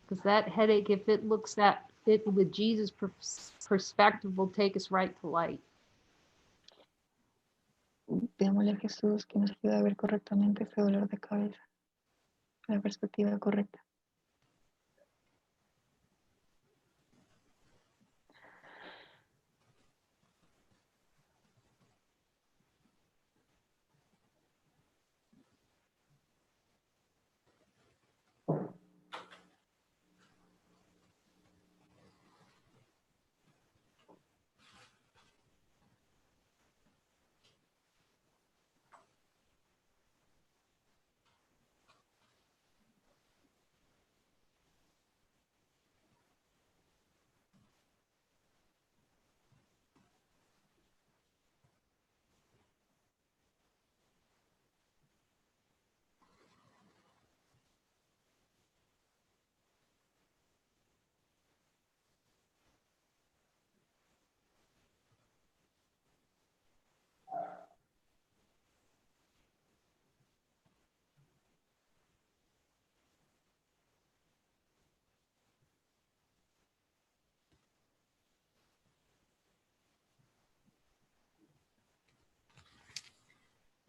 Because that headache, if it looks at it with Jesus' perspective, will take us right to light. Pidámosle a Jesús que nos ayude a ver correctamente ese dolor de cabeza, la perspectiva correcta.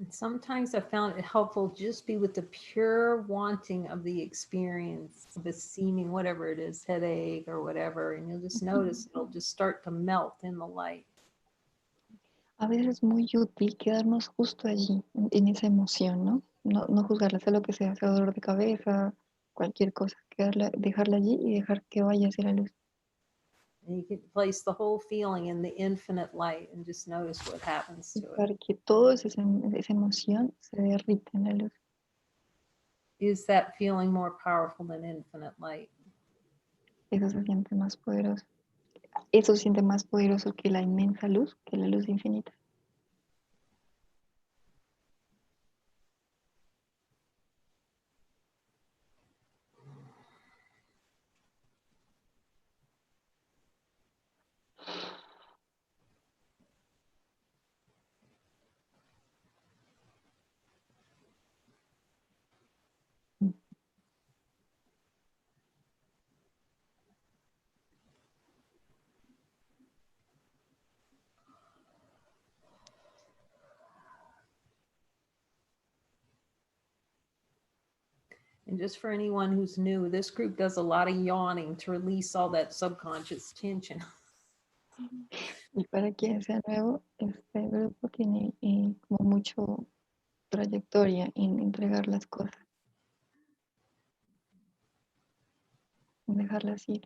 And sometimes I found it helpful just be with the pure wanting of the experience of a seeming, whatever it is, headache or whatever, and you'll just notice it'll just start to melt in the light. A veces es muy útil quedarnos justo allí, en esa emoción, ¿no? No juzgarla, sea lo que sea dolor de cabeza, cualquier cosa, dejarla allí y dejar que vaya hacia la luz. And you can place the whole feeling in the infinite light and just notice what happens to it. Para que toda esa emoción se derrita en la luz. Is that feeling more powerful than infinite light? Eso se siente más poderoso. Eso se siente más poderoso que la inmensa luz, que la luz infinita. And just for anyone who's new, this group does a lot of yawning to release all that subconscious tension. Y para quien sea nuevo, este grupo tiene como mucho trayectoria en entregar las cosas, en dejarlas ir.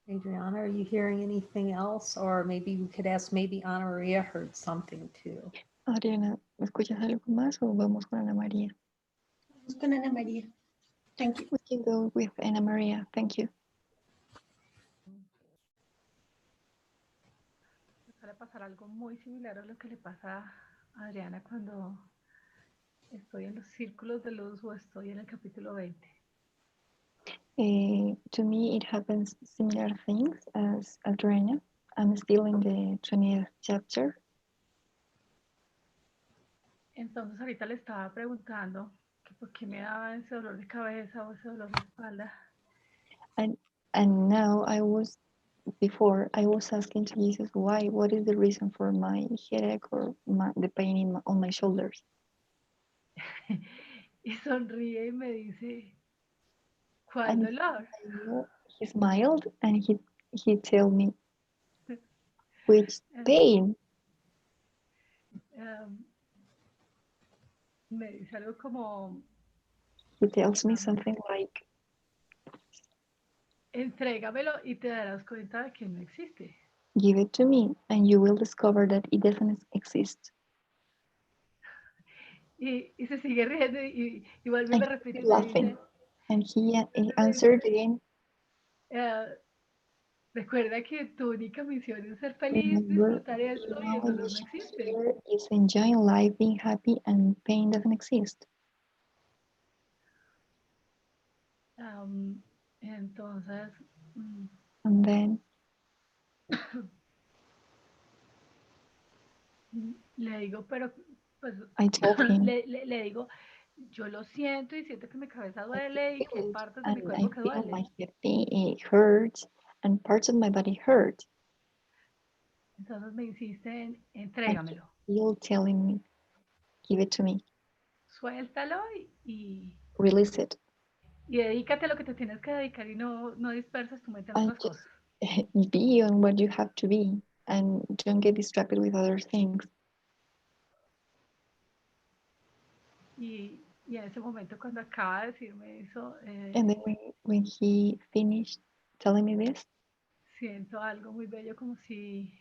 Adriana, are you hearing anything else? Or maybe we could ask, maybe Ana Maria heard something too. Adriana, ¿escuchas algo más o vamos con Ana María? Vamos con Ana María. Thank you. We can go with Ana María. Thank you. Me suele pasar algo muy similar a lo que le pasa a Adriana cuando estoy en los círculos de luz o estoy en el capítulo 20. To me, it happens similar things as Adriana. I'm still in the 20th chapter. Entonces ahorita le estaba preguntando que por qué me daba ese dolor de cabeza o ese dolor de espalda. And now before I was asking to Jesus why, what is the reason for my headache or the pain on my shoulders? Y sonríe y me dice, ¿cuál And dolor? he smiled and he told me, which pain? Me dice algo como, He tells me something like, entrégamelo y te darás cuenta de que no existe. give it to me and you will discover that it doesn't exist. Y se sigue riendo y vuelve y me repite y me laughing. dice, And he answered again, recuerda que tu única misión es ser feliz, remember, disfrutar esto y el my dolor no mission existe. here is enjoying life, being happy, and pain doesn't exist. Entonces, And then le digo, pero pues I told him, le digo, yo lo siento y siento que mi cabeza duele y que hay partes de mi and cuerpo I que feel my duelen. head hurts and parts of my body hurt. Entonces me insiste en And entrégamelo. he's still telling me, give it to me, Suéltalo y release it. dedícate a lo que te tienes que dedicar y no disperses tu mente en And otras cosas. be on what you have to be and don't get distracted with other things. Y en ese momento cuando acaba de decirme eso, And then when he finished telling me this, siento algo muy bello como si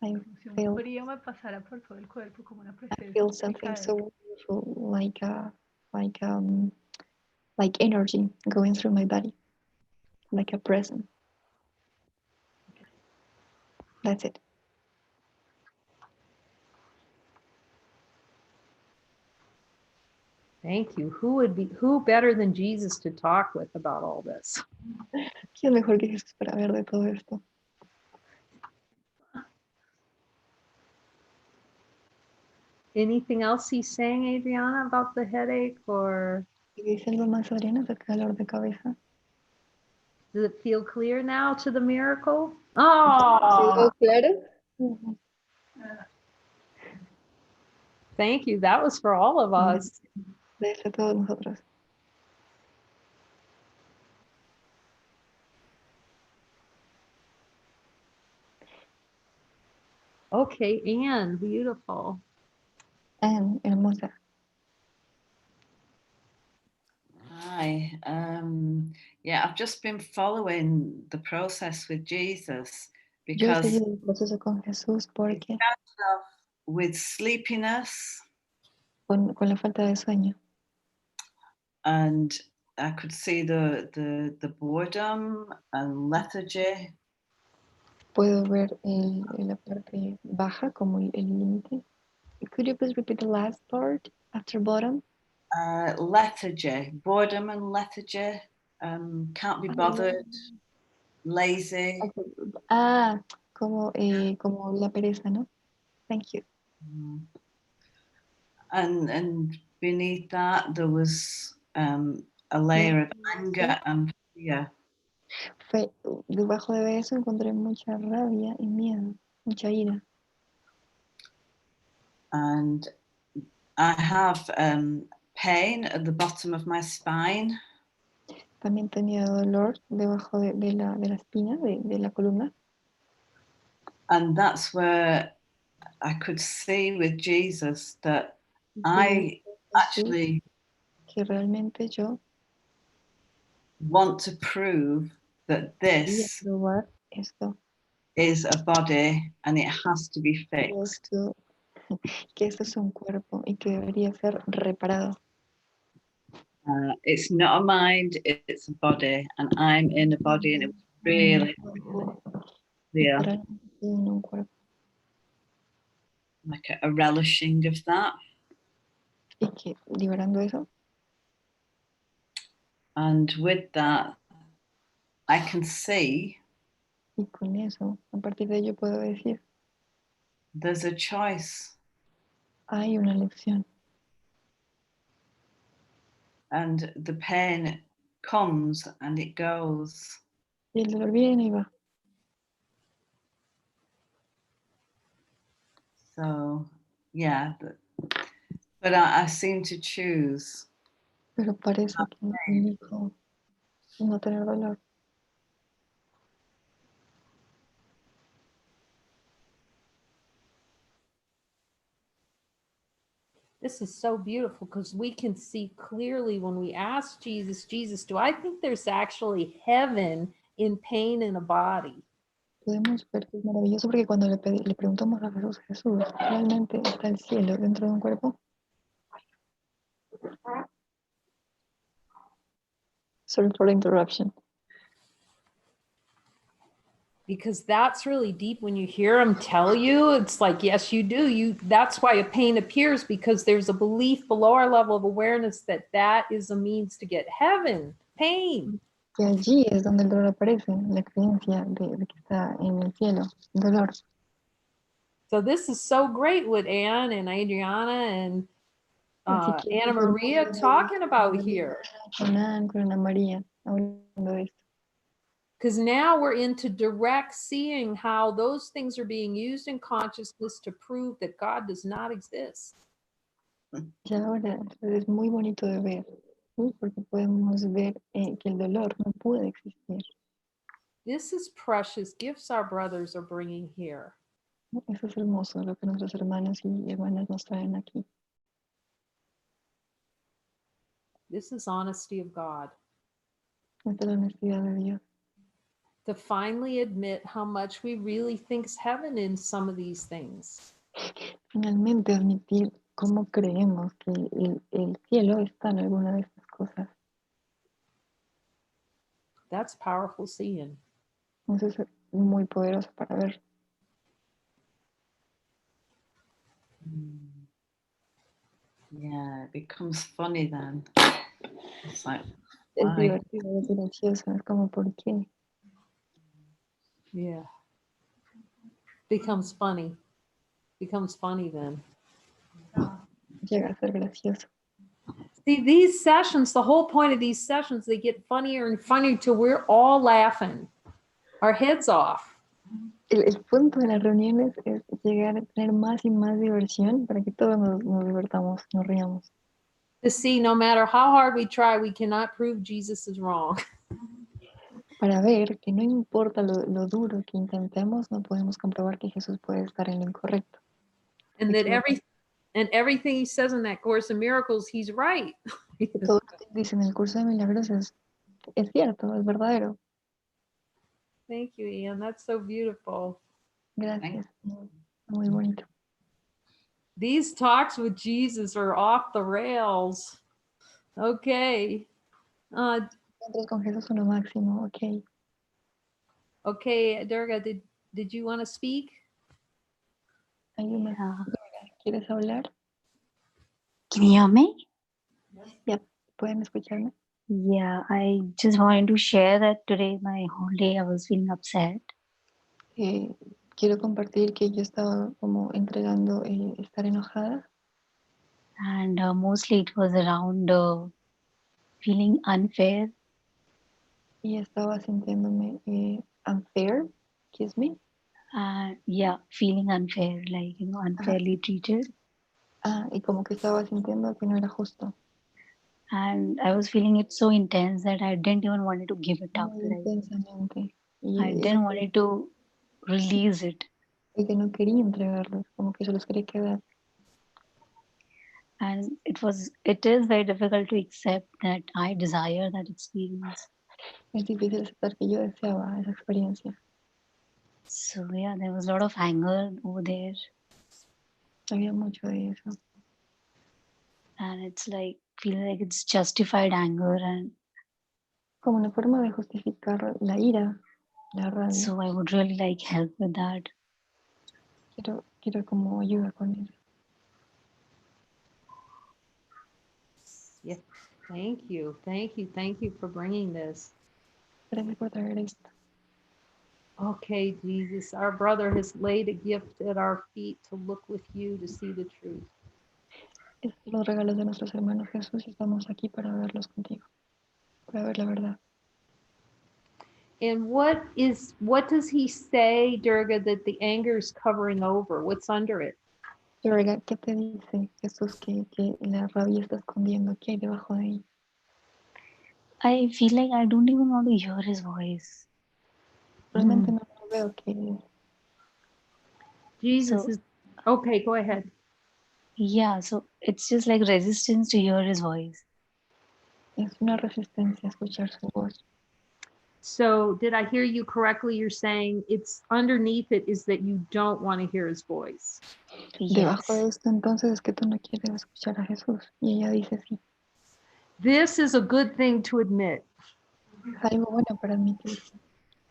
I un feel frío me pasara por todo el cuerpo, como una I presencia feel física something de so él. beautiful, like energy going through my body, like a presence. That's it. Thank you. Who better than Jesus to talk with about all this? ¿Quién mejor que Jesús para ver de todo esto? Anything else he's saying, Adriana, about the headache, or ¿Dice algo más, Adriana, acerca del dolor de cabeza? does it feel clear now to the miracle? ¿Quedó Oh, claro? thank you. That was for all of us. Gracias a todos nosotros. Okay, Anne, beautiful. Anne, hermosa. Hi. Yeah, I've just been following the process with Jesus Yo he because seguido el proceso con Jesús porque with sleepiness, con la falta de sueño, and I could see the boredom and lethargy. puedo ver la parte baja como el límite. Could you please repeat the last part after bottom? Lethargy, boredom and lethargy. Can't be bothered, lazy. Como la pereza, ¿no? Thank you. And beneath that there was a layer of anger and fear. Debajo de eso encontré mucha rabia y miedo, mucha ira. And I have pain at the bottom of my spine. También tenía dolor debajo de la espina, de la columna. And that's where I could see with Jesus that I actually que realmente yo want to prove that this is a body and it has to be fixed. Que esto es un cuerpo y que debería ser reparado. It's not a mind, it's a body, and I'm in a body, and it was really clear. Like a relishing of that. Y que liberando eso. And with that, I can see. Y con eso, a partir de ello puedo decir. There's a choice. Hay una elección. And the pain comes and it goes. Y el dolor viene y va. So, yeah, but I seem to choose. Pero parece que elijo no tener dolor. This is so beautiful because we can see clearly when we ask Jesus, Jesus, do I think there's actually heaven in pain in a body? Podemos ver que es maravilloso porque cuando le preguntamos a Jesús, Jesús, ¿realmente está el cielo dentro de un cuerpo? Sorry for the interruption. Because that's really deep when you hear them tell you, it's like, yes, you do. That's why a pain appears, because there's a belief below our level of awareness that that is a means to get heaven, pain. Que allí es donde el dolor aparece, la creencia de que está en el cielo, dolor. So this is so great with Anne and Adriana and Anna Maria talking about here. Con Anne, con Ana María, hablando de esto. Because now we're into direct seeing how those things are being used in consciousness to prove that God does not exist. Y ahora es muy bonito de ver, ¿sí? Porque podemos ver que el dolor no puede existir. This is precious gifts our brothers are bringing here. Eso es hermoso, lo que nuestros hermanos y hermanas nos traen aquí. This is honesty of God. Esta es la honestidad de Dios. To finally admit how much we really think's heaven in some of these things. Finalmente admitir cómo creemos que el cielo está en alguna de estas cosas. That's powerful seeing. Eso es muy poderoso para ver. Yeah, it becomes funny then. It's like, Es why? divertido, es gracioso, es como ¿por qué? Yeah. Becomes funny. Becomes funny then. Llega a ser gracioso. See, these sessions, the whole point of these sessions, they get funnier and funnier till we're all laughing our heads off. El punto de las reuniones es llegar a tener más y más diversión para que todos nos divertamos, nos riamos. To see, no matter how hard we try, we cannot prove Jesus is wrong. Para ver que no importa lo duro que intentemos, no podemos comprobar que Jesús puede estar en lo incorrecto. And that everything he says in that Course in Miracles, he's right. Todo lo que dice en el curso de milagros es cierto, es verdadero. Thank you, Ian. That's so beautiful. Gracias. Muy bonito. These talks with Jesus are off the rails. Okay. Encuentros con Jesús son lo máximo, ok. Okay, Durga, did you want to speak? ¿Quieres hablar? Can you hear me? Yeah, ¿pueden escucharme? Yeah, I just wanted to share that today, my whole day, I was feeling upset. Quiero compartir que yo estaba como entregando estar enojada. And mostly it was around feeling unfair. Y estaba sintiéndome unfair, excuse me. Yeah, feeling unfair, like, unfairly treated. Y como que estaba sintiendo que no era justo. And I was feeling it so intense that I didn't even want to give it up. Intensamente. I didn't want to release it. Y que no quería entregarlos, como que se los quería quedar. And it is very difficult to accept that I desire that experience. Es difícil aceptar que yo deseaba esa experiencia. So yeah, there was a lot of anger over there. Había mucho de eso. And it's like, feeling like it's justified anger and como una forma de justificar la ira, la rabia. So I would really like help with that. Quiero como ayuda con eso. Yeah. Thank you for bringing this. Gracias por traer esto. Okay, Jesus, our brother has laid a gift at our feet to look with you to see the truth. Estos son los regalos de nuestros hermanos Jesús y estamos aquí para verlos contigo, para ver la verdad. And what does he say, Durga, that the anger is covering over? What's under it? Durga, ¿qué te dice Jesús que la rabia está escondiendo? ¿Qué hay debajo de ella? I feel like I don't even want to hear his voice. Realmente no veo que Jesus is okay, go ahead. Yeah, so it's just like resistance to hear his voice. Es una resistencia a escuchar su voz. So did I hear you correctly? You're saying it's underneath it is that you don't want to hear his voice. Yes. Debajo de esto entonces es que tú no quieres escuchar a Jesús. Y ella dice sí. This is a good thing to admit. Es algo bueno para admitir.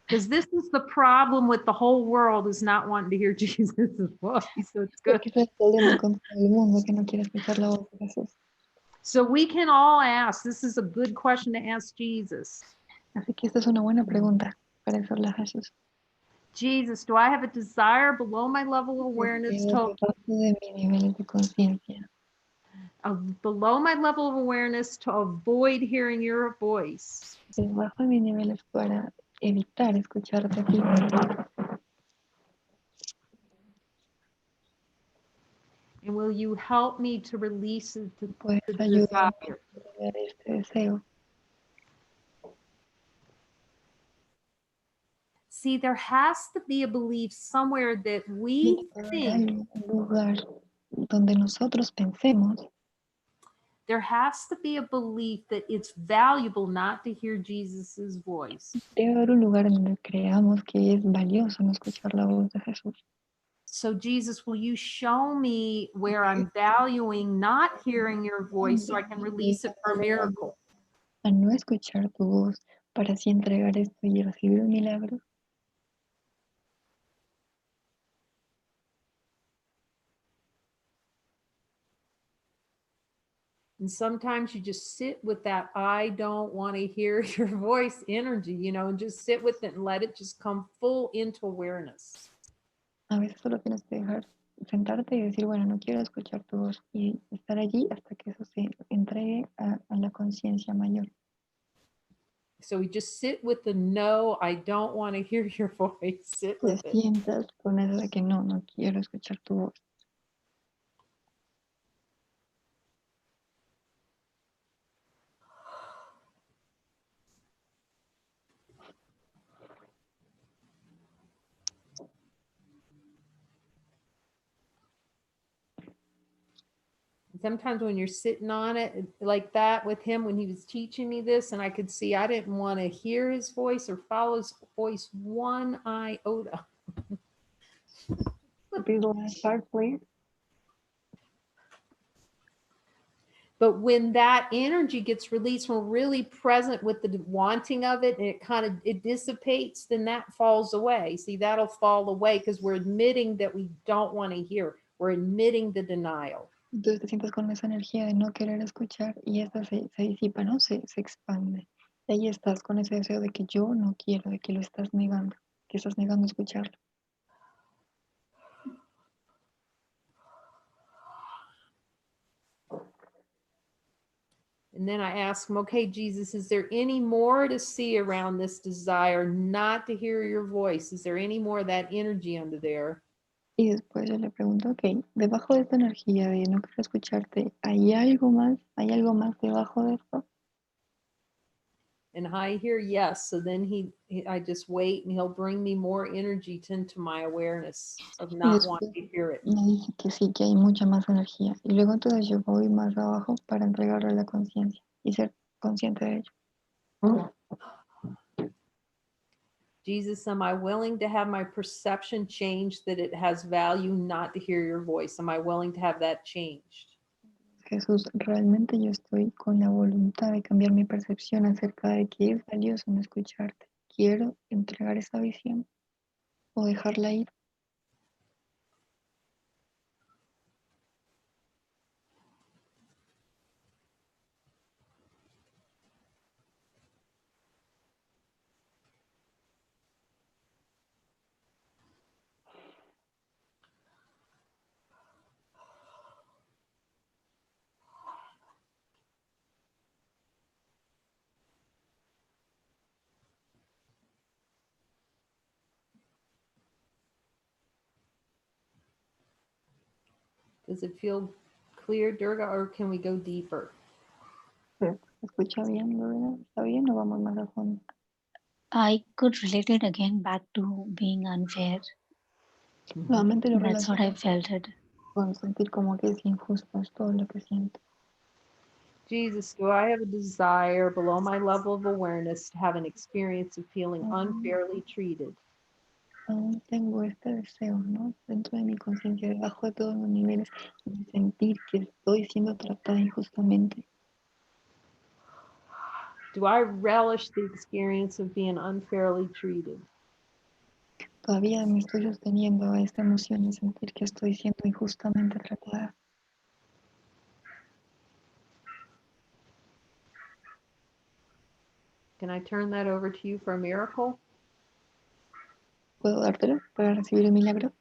Because this is the problem with the whole world is not wanting to hear Jesus' voice. So it's good. Es el problema con todo el mundo que no quiere escuchar la voz de Jesús. So we can all ask, this is a good question to ask Jesus. Así que esta es una buena pregunta para hacerla a Jesús. Jesus, do I have a desire below my level of awareness Debajo de mi nivel de conciencia. Below my level of awareness to avoid hearing your voice? Debajo de mis niveles para evitar escucharte a ti. And will you help me to release it to Puedes the ayudarme desire? a liberar este deseo. See, there has to be a belief somewhere that we Hay think, un lugar donde nosotros pensemos, there has to be a belief that it's valuable not to hear Jesus's voice. debe haber un lugar en donde creamos que es valioso no escuchar la voz de Jesús. So Jesus, will you show me where I'm valuing not hearing your voice so I can release it for a miracle? A no escuchar tu voz para así entregar esto y recibir un milagro. And sometimes you just sit with that I don't want to hear your voice energy, you know, and just sit with it and let it just come full into awareness. A veces solo tienes que dejar, sentarte y decir, bueno, no quiero escuchar tu voz y estar allí hasta que eso se entregue a la conciencia mayor. So we just sit with the no, I don't want to hear your voice. Sit Te with it. sientas con eso de que no quiero escuchar tu voz. Sometimes when you're sitting on it like that with him, when he was teaching me this, and I could see I didn't want to hear his voice or follow his voice one iota. Repeat the last part, please. But when that energy gets released, when we're really present with the wanting of it, and it dissipates, then that falls away. See, that'll fall away because we're admitting that we don't want to hear. We're admitting the denial. Entonces te sientas con esa energía de no querer escuchar y esta se disipa, ¿no? Se expande. Y ahí estás con ese deseo de que yo no quiero, de que lo estás negando, que estás negando escucharlo. And then I ask him, okay, Jesus, is there any more to see around this desire not to hear your voice? Is there any more of that energy under there? Y después yo le pregunto, ok, debajo de esta energía de no querer escucharte, ¿hay algo más? ¿Hay algo más debajo de esto? And I hear yes. So then I just wait and he'll bring me more energy into my awareness of not wanting to hear it. Me dice que sí, que hay mucha más energía. Y luego entonces yo voy más abajo para entregarle a la conciencia y ser consciente de ello. Jesus, am I willing to have my perception changed that it has value not to hear your voice? Am I willing to have that changed? Jesús, realmente yo estoy con la voluntad de cambiar mi percepción acerca de que es valioso no escucharte. Quiero entregar esa visión o dejarla ir. Does it feel clear, Durga, or can we go deeper? ¿Se escucha bien, Lorena? ¿Está bien o vamos más a fondo? I could relate it again back to being unfair. Nuevamente lo That's what I relaciono felt it. con sentir como que es injusto, es todo lo que siento. Jesus, do I have a desire below my level of awareness to have an experience of feeling unfairly treated? Aún tengo este deseo, ¿no? Dentro de mi conciencia, debajo de todos los niveles, de sentir que estoy siendo tratada injustamente. Do I relish the experience of being unfairly treated? Todavía me estoy sosteniendo a esta emoción de sentir que estoy siendo injustamente tratada. Can I turn that over to you for a miracle? ¿Puedo dártelo para recibir el milagro?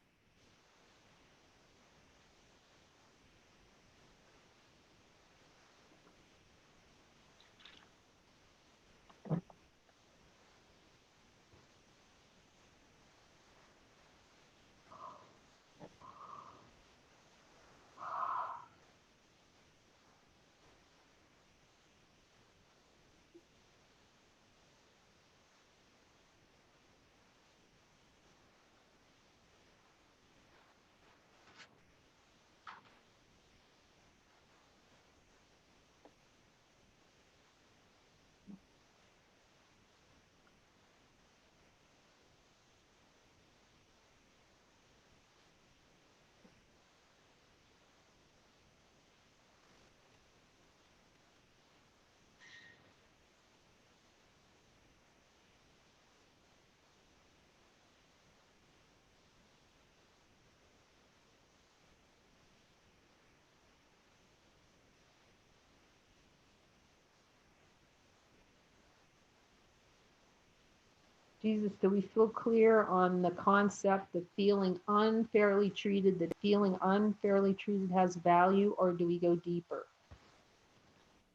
Jesus, do we feel clear on the concept of feeling unfairly treated, that feeling unfairly treated has value, or do we go deeper?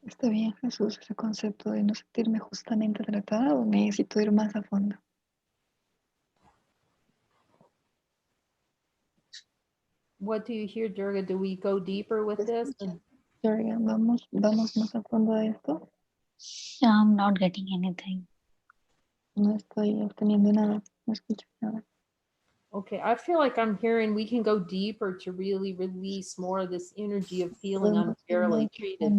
¿Está bien, Jesús, ese concepto de no sentirme justamente tratada o necesito ir más a fondo? What do you hear, Durga? Do we go deeper with this? Jorge, vamos más a fondo de esto. I'm not getting anything. No estoy obteniendo nada, no escucho nada. Okay, I feel like I'm hearing we can go deeper to really release more of this energy of feeling unfairly treated.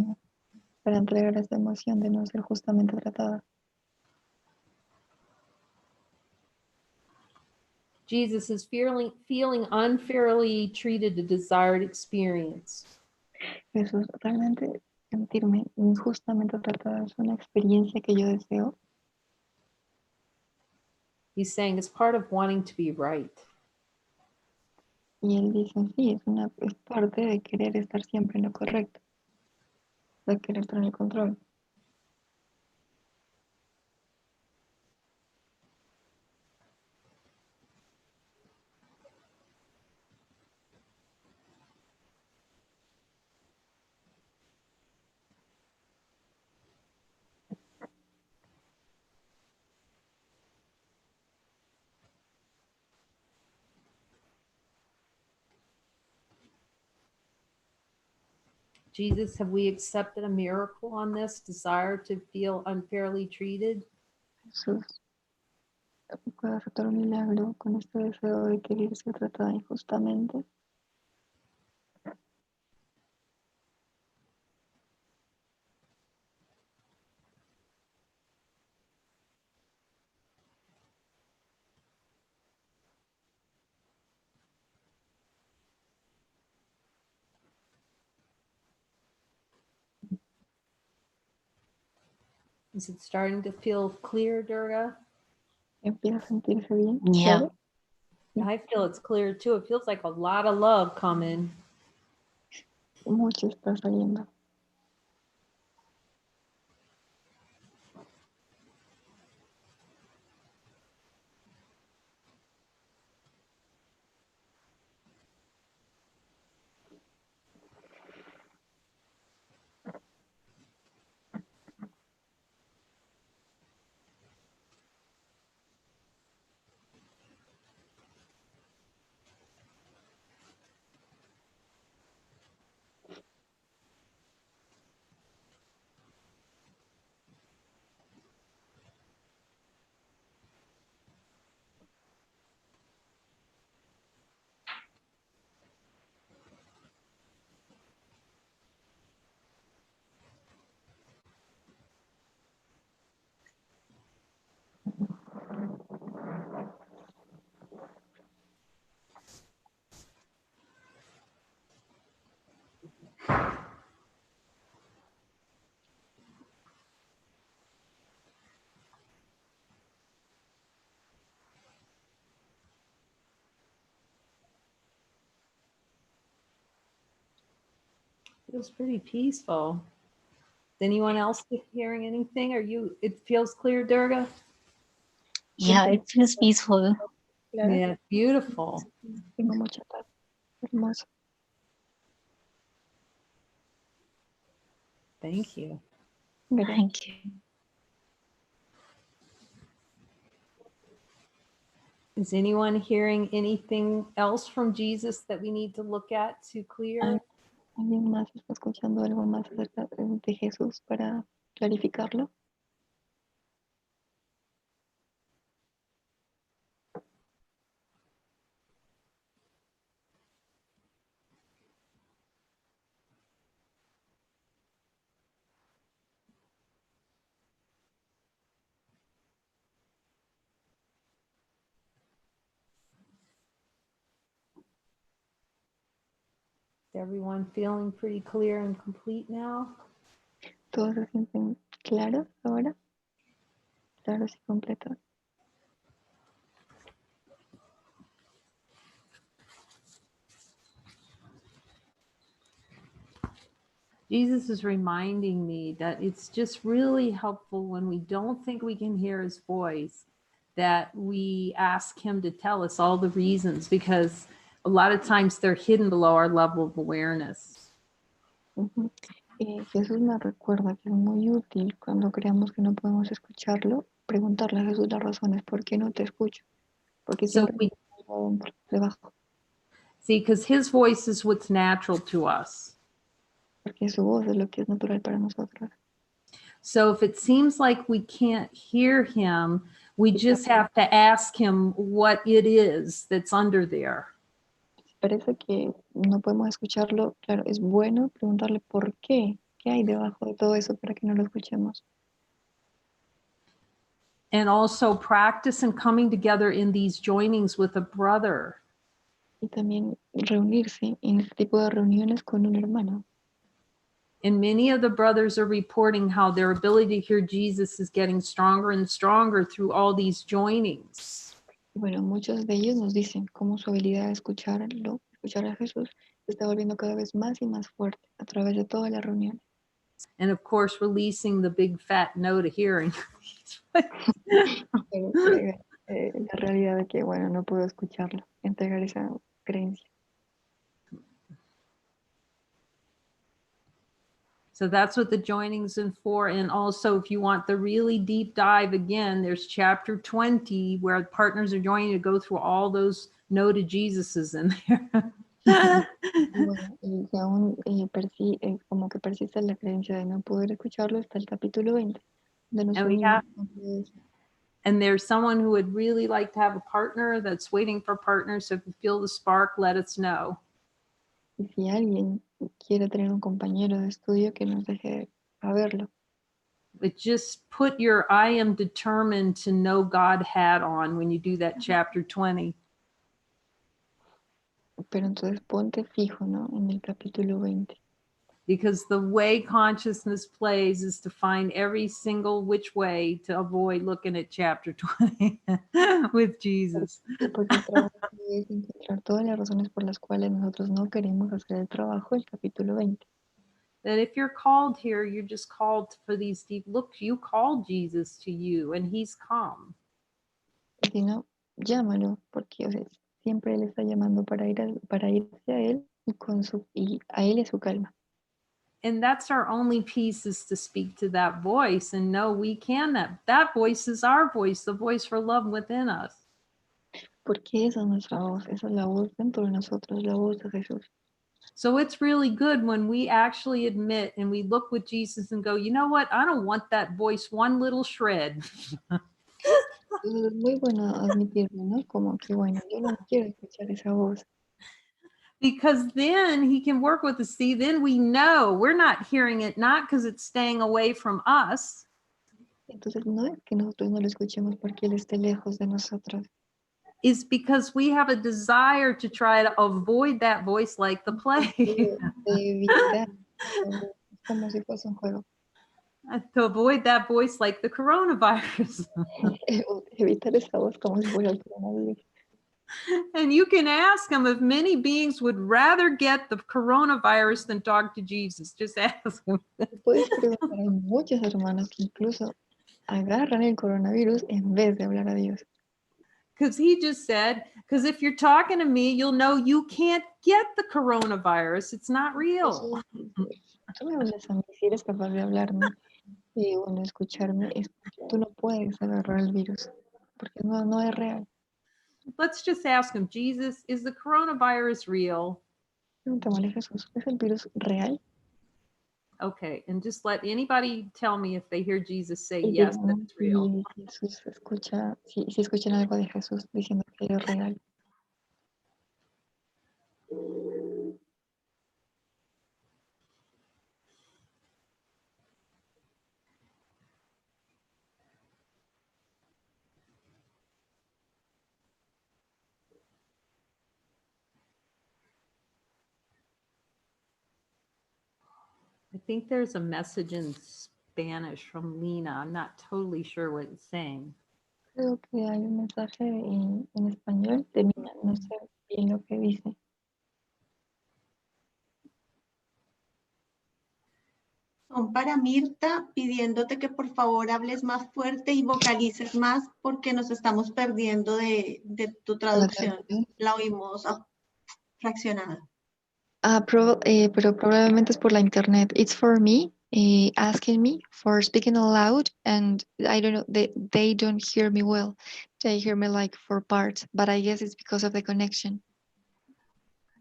Para entregar esa emoción de no ser justamente tratada. Jesus, is feeling unfairly treated a desired experience? Jesús, realmente sentirme injustamente tratada es una experiencia que yo deseo. He's saying it's part of wanting to be right. Y él dice, sí, es parte de querer estar siempre en lo correcto, de querer tener el control. Jesus, have we accepted a miracle on this desire to feel unfairly treated? Jesús, ¿puedo aceptar un milagro con este deseo de querer ser tratada injustamente? Is it starting to feel clear, Durga? ¿Empieza a sentirse bien? Yeah. ¿Claro? I feel it's clear too. It feels like a lot of love coming. Mucho está saliendo. Feels pretty peaceful. Is anyone else hearing anything? It feels clear, Durga? Yeah, it feels peaceful. Yeah, beautiful. Tengo mucha paz. Hermoso. Thank you. Thank you. Is anyone hearing anything else from Jesus that we need to look at to clear? ¿Alguien más está escuchando algo más acerca de Jesús para clarificarlo? Is everyone feeling pretty clear and complete now? ¿Todos se sienten claros ahora? Claros y completos. Jesus is reminding me that it's just really helpful when we don't think we can hear his voice, that we ask him to tell us all the reasons, because a lot of times they're hidden below our level of awareness. Jesús me recuerda que es muy útil cuando creamos que no podemos escucharlo, preguntarle a Jesús las razones, ¿por qué no te escucho? Porque So siempre está adentro, debajo. See, because his voice is what's natural to us. Porque su voz es lo que es natural para nosotros. So if it seems like we can't hear him, we just have to ask him what it is that's under there. Parece que no podemos escucharlo, claro, es bueno preguntarle por qué hay debajo de todo eso para que no lo escuchemos. And also practice in coming together in these joinings with a brother. Y también reunirse en este tipo de reuniones con un hermano. And many of the brothers are reporting how their ability to hear Jesus is getting stronger and stronger through all these joinings. Y bueno, muchos de ellos nos dicen cómo su habilidad de escuchar a Jesús se está volviendo cada vez más y más fuerte a través de toda la reunión. And of course, releasing the big fat no to hearing. Pero, la realidad de que, bueno, no puedo escucharlo, entregar esa creencia. So that's what the joining's in for. And also, if you want the really deep dive again, there's chapter 20 where partners are joining to go through all those no to Jesuses in there. Bueno, y si aún como que persiste la creencia de no poder escucharlo, está el capítulo 20. And there's someone who would really like to have a partner that's waiting for partners. So if you feel the spark, let us know. Y si alguien quiere tener un compañero de estudio, que nos deje saberlo. But just put your I am determined to know God hat on when you do that chapter 20. Pero entonces ponte fijo, ¿no? En el capítulo 20. Because the way consciousness plays is to find every single which way to avoid looking at chapter 20 with Jesus. Porque el trabajo es encontrar todas las razones por las cuales nosotros no queremos hacer el trabajo del capítulo 20. That if you're called here, you're just called for these deep looks. You called Jesus to you and he's come. Y si no, llámalo, porque o sea, siempre él está llamando para irse a él y a él y a su calma. And that's our only piece, is to speak to that voice and know we can. That voice is our voice, the voice for love within us. Porque esa es nuestra voz, esa es la voz dentro de nosotros, la voz de Jesús. So it's really good when we actually admit and we look with Jesus and go, you know what? I don't want that voice one little shred. Es muy bueno admitirlo, ¿no? Como que, bueno, yo no quiero escuchar esa voz. Because then he can work with us. See, then we know we're not hearing it, not because it's staying away from us. Entonces no es que nosotros no lo escuchemos porque él esté lejos de nosotros. Is because we have a desire to try to avoid that voice like the plague. Evitar, como si fuese un juego. To avoid that voice like the coronavirus. Evitar esa voz como si fuera el coronavirus. And you can ask them if many beings would rather get the coronavirus than talk to Jesus. Just ask them. Puedes preguntar a muchos hermanos que incluso agarran el coronavirus en vez de hablar a Dios. Because he just said, because if you're talking to me, you'll know you can't get the coronavirus. It's not real. Tú me hablas a mí, si eres capaz de hablarme y bueno, escucharme, tú no puedes agarrar el virus, porque no es real. Let's just ask him, Jesus, is the coronavirus real? Preguntémosle a Jesús, ¿es el virus real? Okay, and just let anybody tell me if they hear Jesus say Y yes, that it's real. si Jesús si escuchan algo de Jesús diciendo que es real. I think there's a message in Spanish from Lena. I'm not totally sure what it's saying. Creo que hay un mensaje en español de Nina, no sé bien lo que dice. Son para Mirta, pidiéndote que por favor hables más fuerte y vocalices más porque nos estamos perdiendo de tu traducción. La oímos fraccionada. Pero probablemente es por la internet. It's for me, asking me for speaking aloud, and I don't know, they don't hear me well. They hear me like for parts, but I guess it's because of the connection.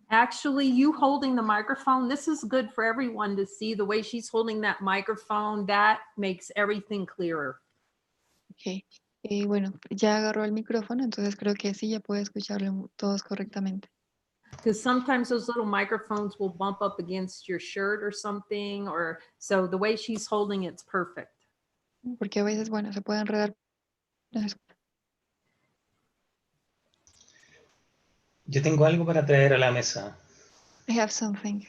Actually, you holding the microphone, this is good for everyone to see the way she's holding that microphone. That makes everything clearer. Okay. Bueno, ya agarró el micrófono, entonces creo que sí, ya puede escucharlo todos correctamente. Because sometimes those little microphones will bump up against your shirt or something, or so the way she's holding it's perfect. Porque a veces, bueno, se puede enredar. Yo tengo algo para traer a la mesa. I have something.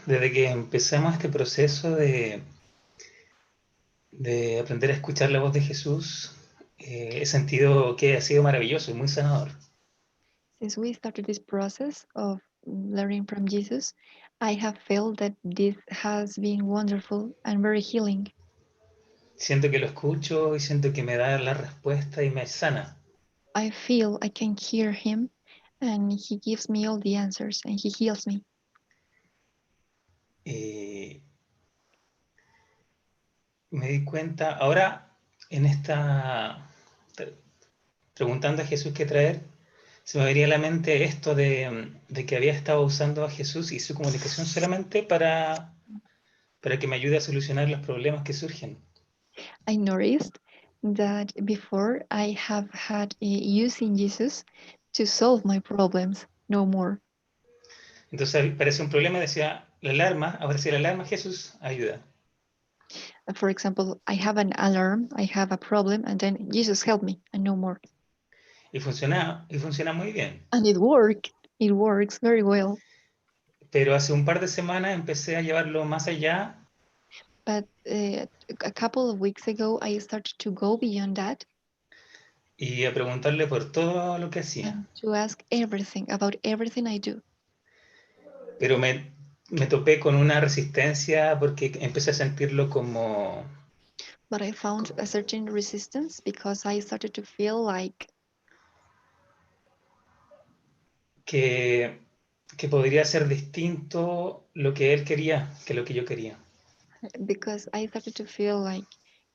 Desde que empezamos este proceso de aprender a escuchar la voz de Jesús, he sentido que ha sido maravilloso y muy sanador. Since we started this process of learning from Jesus, I have felt that this has been wonderful and very healing. Siento que lo escucho y siento que me da la respuesta y me sana. I feel I can hear him and he gives me all the answers and he heals me. Me di cuenta, ahora en esta, preguntando a Jesús qué traer, se me venía a la mente esto de que había estado usando a Jesús y su comunicación solamente para que me ayude a solucionar los problemas que surgen. I noticed that before I have had using Jesus to solve my problems, no more. Entonces parece un problema, decía la alarma, ahora si la alarma Jesús ayuda. For example, I have an alarm, I have a problem, and then Jesus help me, and no more. Y funciona muy bien. And it works very well. Pero hace un par de semanas empecé a llevarlo más allá. But a couple of weeks ago, I started to go beyond that. Y a preguntarle por todo lo que hacía. And to ask everything about everything I do. Pero me topé con una resistencia porque empecé a sentirlo como... But I found a certain resistance because I started to feel like... que podría ser distinto lo que él quería que lo que yo quería. Because I started to feel like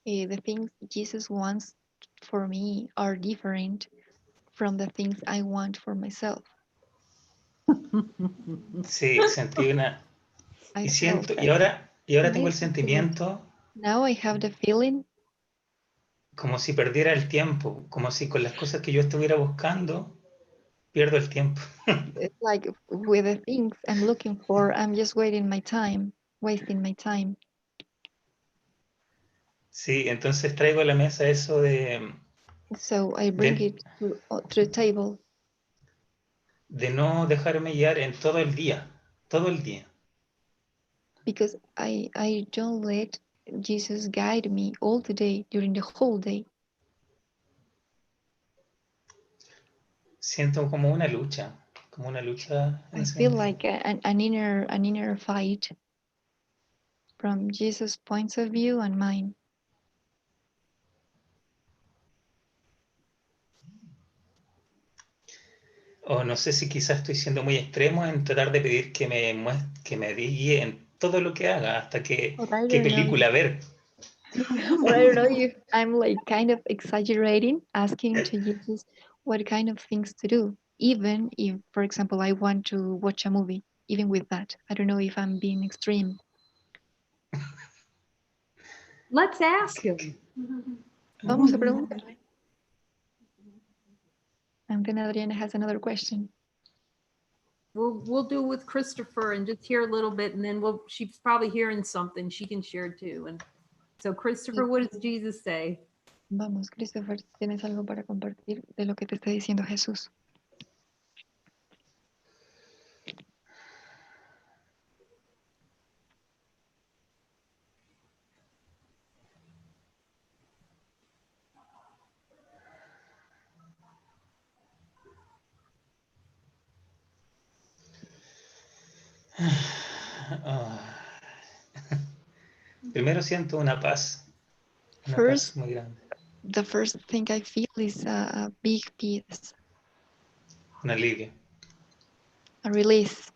the things Jesus wants for me are different from the things I want for myself. Sí, sentí una... Y siento, y ahora tengo el sentimiento... Now I have the feeling... como si perdiera el tiempo, como si con las cosas que yo estuviera buscando, pierdo el tiempo. It's like with the things I'm looking for, I'm just wasting my time. Sí, entonces traigo a la mesa eso de... So I bring it to the table. De no dejarme guiar en todo el día. Because I don't let Jesus guide me all the day, during the whole day. Siento como una lucha. I feel like an inner fight from Jesus' points of view and mine. O no sé si quizás estoy siendo muy extremo en tratar de pedir que me guíe en todo lo que haga, hasta qué película ver. Or I don't know if I'm like kind of exaggerating, asking to Jesus what kind of things to do. Even if, for example, I want to watch a movie, even with that. I don't know if I'm being extreme. Let's ask him. Vamos a preguntarle. And then Adriana has another question. We'll do with Christopher and just hear a little bit, and then she's probably hearing something she can share too. And so Christopher, what does Jesus say? Vamos, Christopher, ¿tienes algo para compartir de lo que te está diciendo Jesús? Primero siento una paz First, muy grande, the first thing I feel is a big peace, un alivio. a release.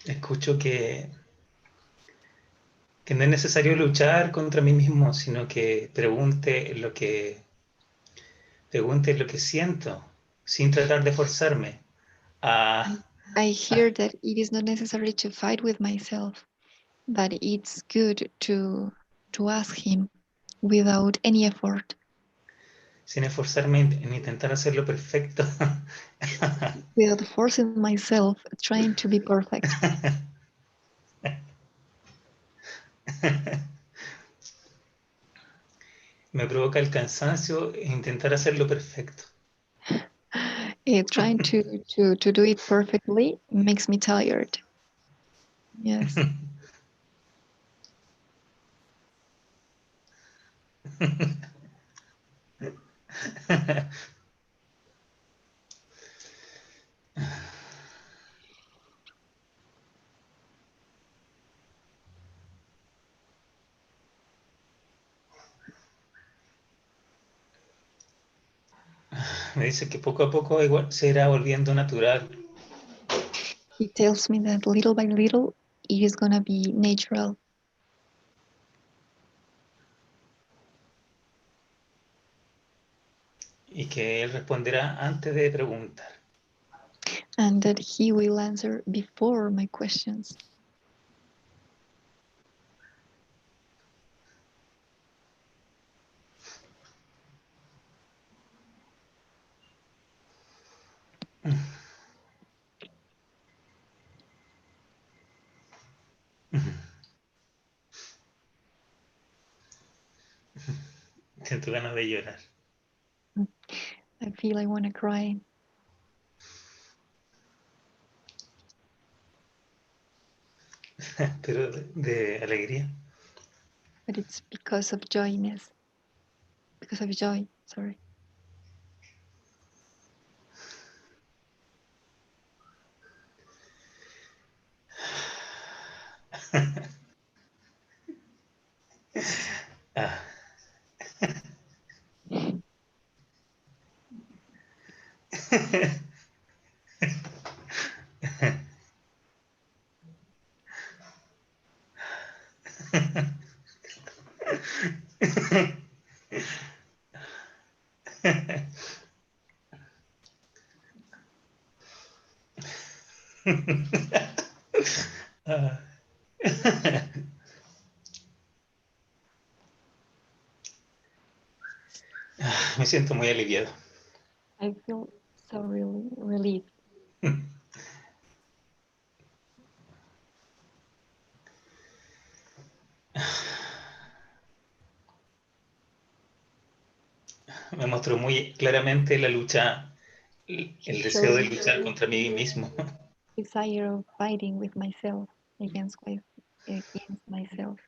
Escucho que no es necesario luchar contra mí mismo, sino que pregunte lo que siento, sin tratar de forzarme a, I hear that it is not necessary to fight with myself, but it's good to ask him without any effort, sin esforzarme en intentar hacerlo perfecto. without forcing myself, trying to be perfect. Me provoca el cansancio e intentar hacerlo perfecto. Trying to do it perfectly makes me tired. Yes. Me dice que poco a poco igual se irá volviendo natural. He tells me that little by little it is gonna be natural. Y que él responderá antes de preguntar. And that he will answer before my questions. Siento ganas de llorar. I feel I want to cry. Pero de alegría. But it's because of joyness. Because of joy, sorry. Ah. Ah. Me siento muy aliviado. I feel so really relieved. Me mostró muy claramente la lucha, el deseo de luchar contra mí mismo. Desire of fighting with myself against myself.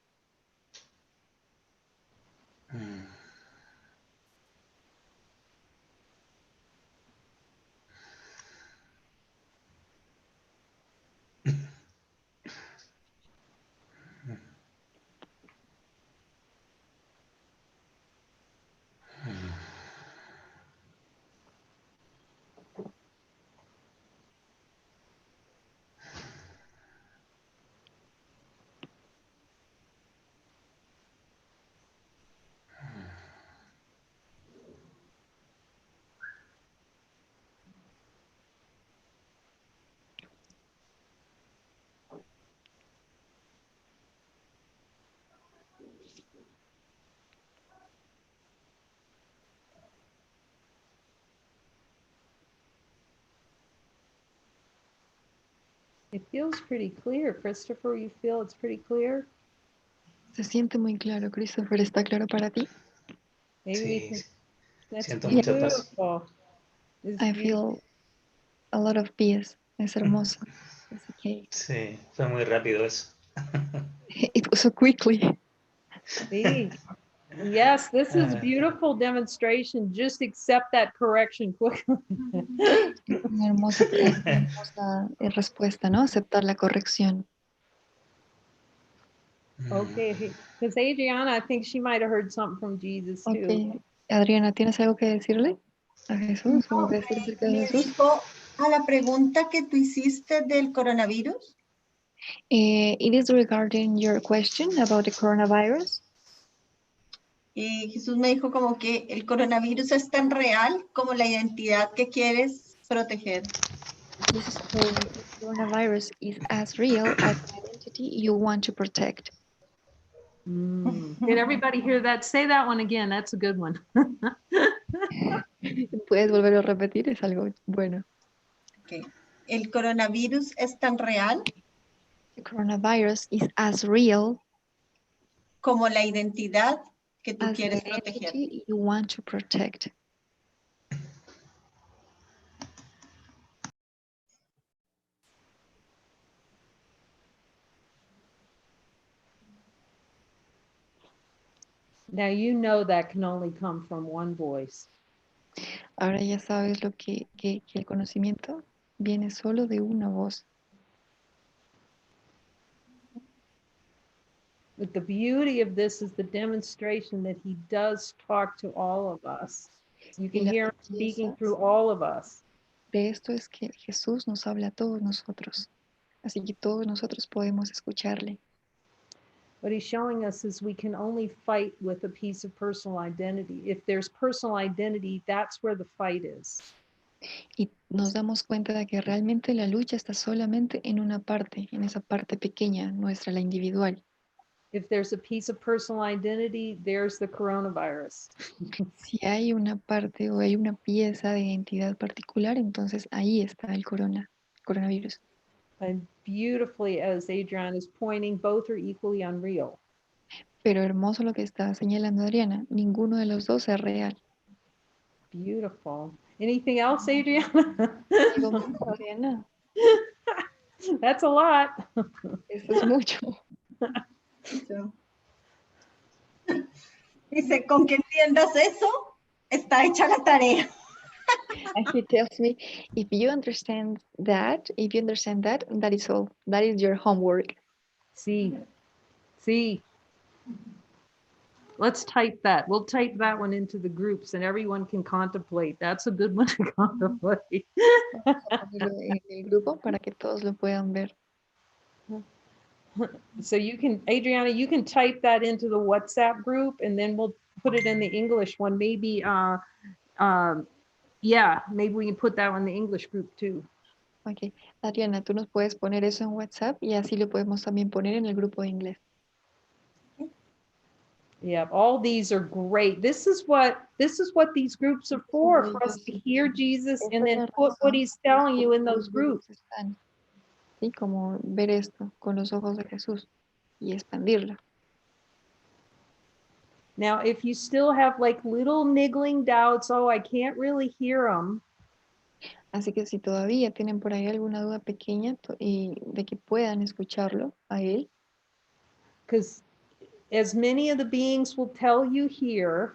It feels pretty clear. Christopher, you feel it's pretty clear? Se siente muy claro, Christopher. ¿Está claro para ti? Maybe Sí, we can, that's siento mucha paz. beautiful. I feel a lot of peace. Es hermoso. It's okay. Sí, fue muy rápido eso. It was so quickly. See? Yes, this is beautiful demonstration. Just accept that correction quickly. Una hermosa respuesta, ¿no? Aceptar la corrección. Okay, because Adriana, I think she might have heard something from Jesus too. Okay. Adriana, ¿tienes algo que decirle a Jesús o decir acerca de Me Jesús? dijo a la pregunta que tú hiciste del coronavirus. It is regarding your question about the coronavirus. Jesús me dijo como que el coronavirus es tan real como la identidad que quieres proteger. Jesus told me the coronavirus is as real as the identity you want to protect. Did everybody hear that? Say that one again. That's a good one. ¿Puedes volver a repetir? Es algo bueno. Okay. El coronavirus es tan real. The coronavirus is as real como la identidad que tú as quieres the proteger. identity you want to protect. Now you know that can only come from one voice. Ahora ya sabes lo que el conocimiento viene solo de una voz. But the beauty of this is the demonstration that he does talk to all of us. You can hear him speaking through all of us. De esto es que Jesús nos habla a todos nosotros. Así que todos nosotros podemos escucharle. What he's showing us is we can only fight with a piece of personal identity. If there's personal identity, that's where the fight is. Y nos damos cuenta de que realmente la lucha está solamente en una parte, en esa parte pequeña, nuestra, la individual. If there's a piece of personal identity, there's the coronavirus. Si hay una parte o hay una pieza de identidad particular, entonces ahí está el coronavirus. And beautifully, as Adrian is pointing, both are equally unreal. Pero hermoso lo que está señalando Adriana, ninguno de los dos es real. Beautiful. Anything else, Adriana? ¿Algo más, Adriana? That's a lot. Eso es mucho. Dice, con que entiendas eso, está hecha la tarea. And he tells me, if you understand that, that is all. That is your homework. See. Let's type that. We'll type that one into the groups and everyone can contemplate. That's a good one to contemplate. En el grupo para que todos lo puedan ver. So you can, Adriana, you can type that into the WhatsApp group and then we'll put it in the English one. Maybe, yeah, maybe we can put that one in the English group too. Ok, Adriana, tú nos puedes poner eso en WhatsApp y así lo podemos también poner en el grupo de inglés. Yeah, all these are great. This is what these groups are for us to hear Jesus and then put what he's telling you in those groups. Sí, como ver esto con los ojos de Jesús y expandirlo. Now, if you still have like little niggling doubts, oh, I can't really hear them. Así que si todavía tienen por ahí alguna duda pequeña y de que puedan escucharlo a él. Because as many of the beings will tell you here,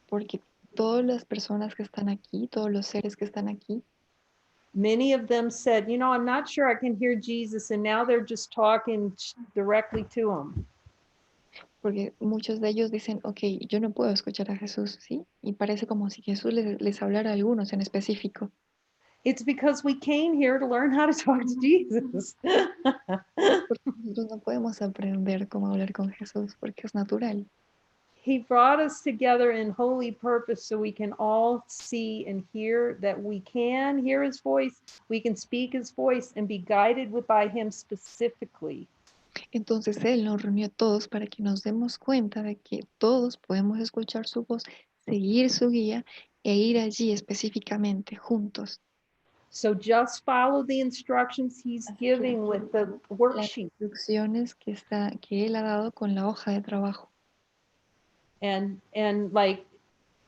porque todas las personas que están aquí, todos los seres que están aquí, many of them said, you know, I'm not sure I can hear Jesus, and now they're just talking directly to him. Porque muchos de ellos dicen, ok, yo no puedo escuchar a Jesús, ¿sí? Y parece como si Jesús les hablara a algunos en específico. It's because we came here to learn how to talk to Jesus. Porque nosotros no podemos aprender cómo hablar con Jesús, porque es natural. He brought us together in holy purpose so we can all see and hear that we can hear his voice, we can speak his voice and be guided by him specifically. Entonces Él nos reunió a todos para que nos demos cuenta de que todos podemos escuchar su voz, seguir su guía e ir allí específicamente juntos. So just follow the instructions he's giving with the worksheet. Las instrucciones que Él ha dado con la hoja de trabajo. And like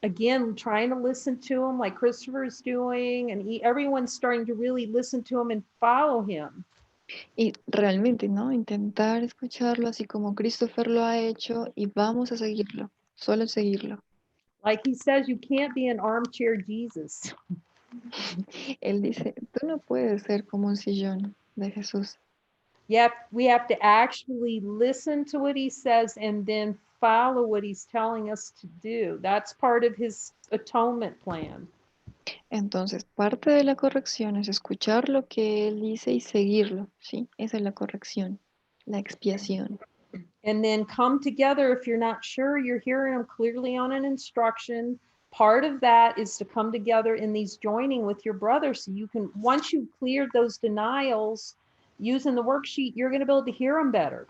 again, trying to listen to him like Christopher's doing, and everyone's starting to really listen to him and follow him. Y realmente, ¿no? Intentar escucharlo así como Christopher lo ha hecho y vamos a seguirlo, solo seguirlo. Like he says, you can't be an armchair Jesus. Él dice, tú no puedes ser como un sillón de Jesús. We have to actually listen to what he says and then follow what he's telling us to do. That's part of his atonement plan. Entonces, parte de la corrección es escuchar lo que él dice y seguirlo, ¿sí? Esa es la corrección, la expiación. And then come together if you're not sure, you're hearing him clearly on an instruction. Part of that is to come together in these joining with your brother so you can, once you've cleared those denials, using the worksheet, you're going to be able to hear them better.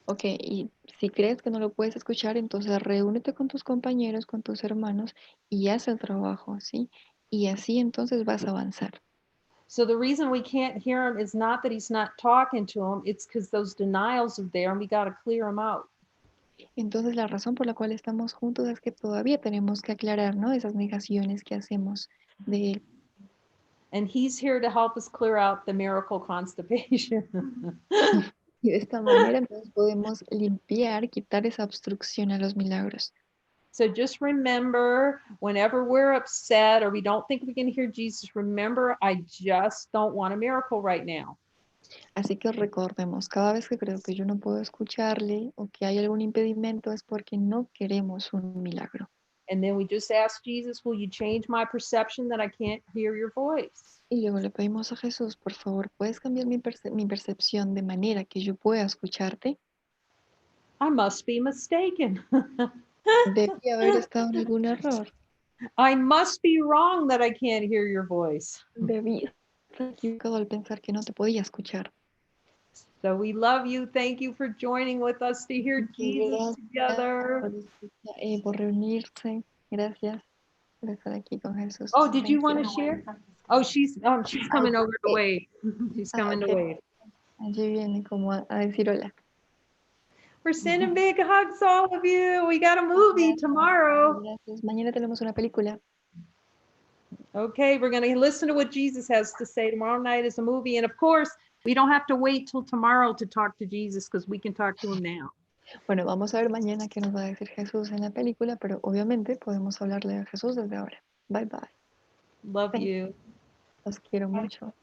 Ok, y si crees que no lo puedes escuchar, entonces reúnete con tus compañeros, con tus hermanos y haz el trabajo, ¿sí? Y así entonces vas a avanzar. So the reason we can't hear him is not that he's not talking to him, it's because those denials are there and we got to clear them out. Entonces la razón por la cual estamos juntos es que todavía tenemos que aclarar, ¿no? Esas negaciones que hacemos de él. And he's here to help us clear out the miracle constipation. Y de esta manera entonces podemos limpiar, quitar esa obstrucción a los milagros. So just remember, whenever we're upset or we don't think we can hear Jesus, remember, I just don't want a miracle right now. Así que recordemos, cada vez que creo que yo no puedo escucharle o que hay algún impedimento es porque no queremos un milagro. And then we just ask Jesus, will you change my perception that I can't hear your voice? Y luego le pedimos a Jesús, por favor, ¿puedes cambiar mi percepción de manera que yo pueda escucharte? I must be mistaken. Debí haber estado en algún error. I must be wrong that I can't hear your voice. Debí estar equivocado al pensar que no te podía escuchar. So we love you. Thank you for joining with us to hear Jesus together. Por reunirse. Gracias por estar aquí con Jesús. Oh, did you want to share? Oh, she's coming over to wave. She's coming to wave. Allí viene como a decir hola. We're sending big hugs to all of you. We got a movie tomorrow. Gracias. Mañana tenemos una película. Okay, we're going to listen to what Jesus has to say. Tomorrow night is a movie. And of course, we don't have to wait till tomorrow to talk to Jesus because we can talk to him now. Bueno, vamos a ver mañana qué nos va a decir Jesús en la película, pero obviamente podemos hablarle a Jesús desde ahora. Bye bye. Love you. Los quiero mucho.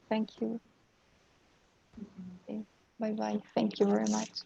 Thank you. Okay. Bye bye. Thank you very much.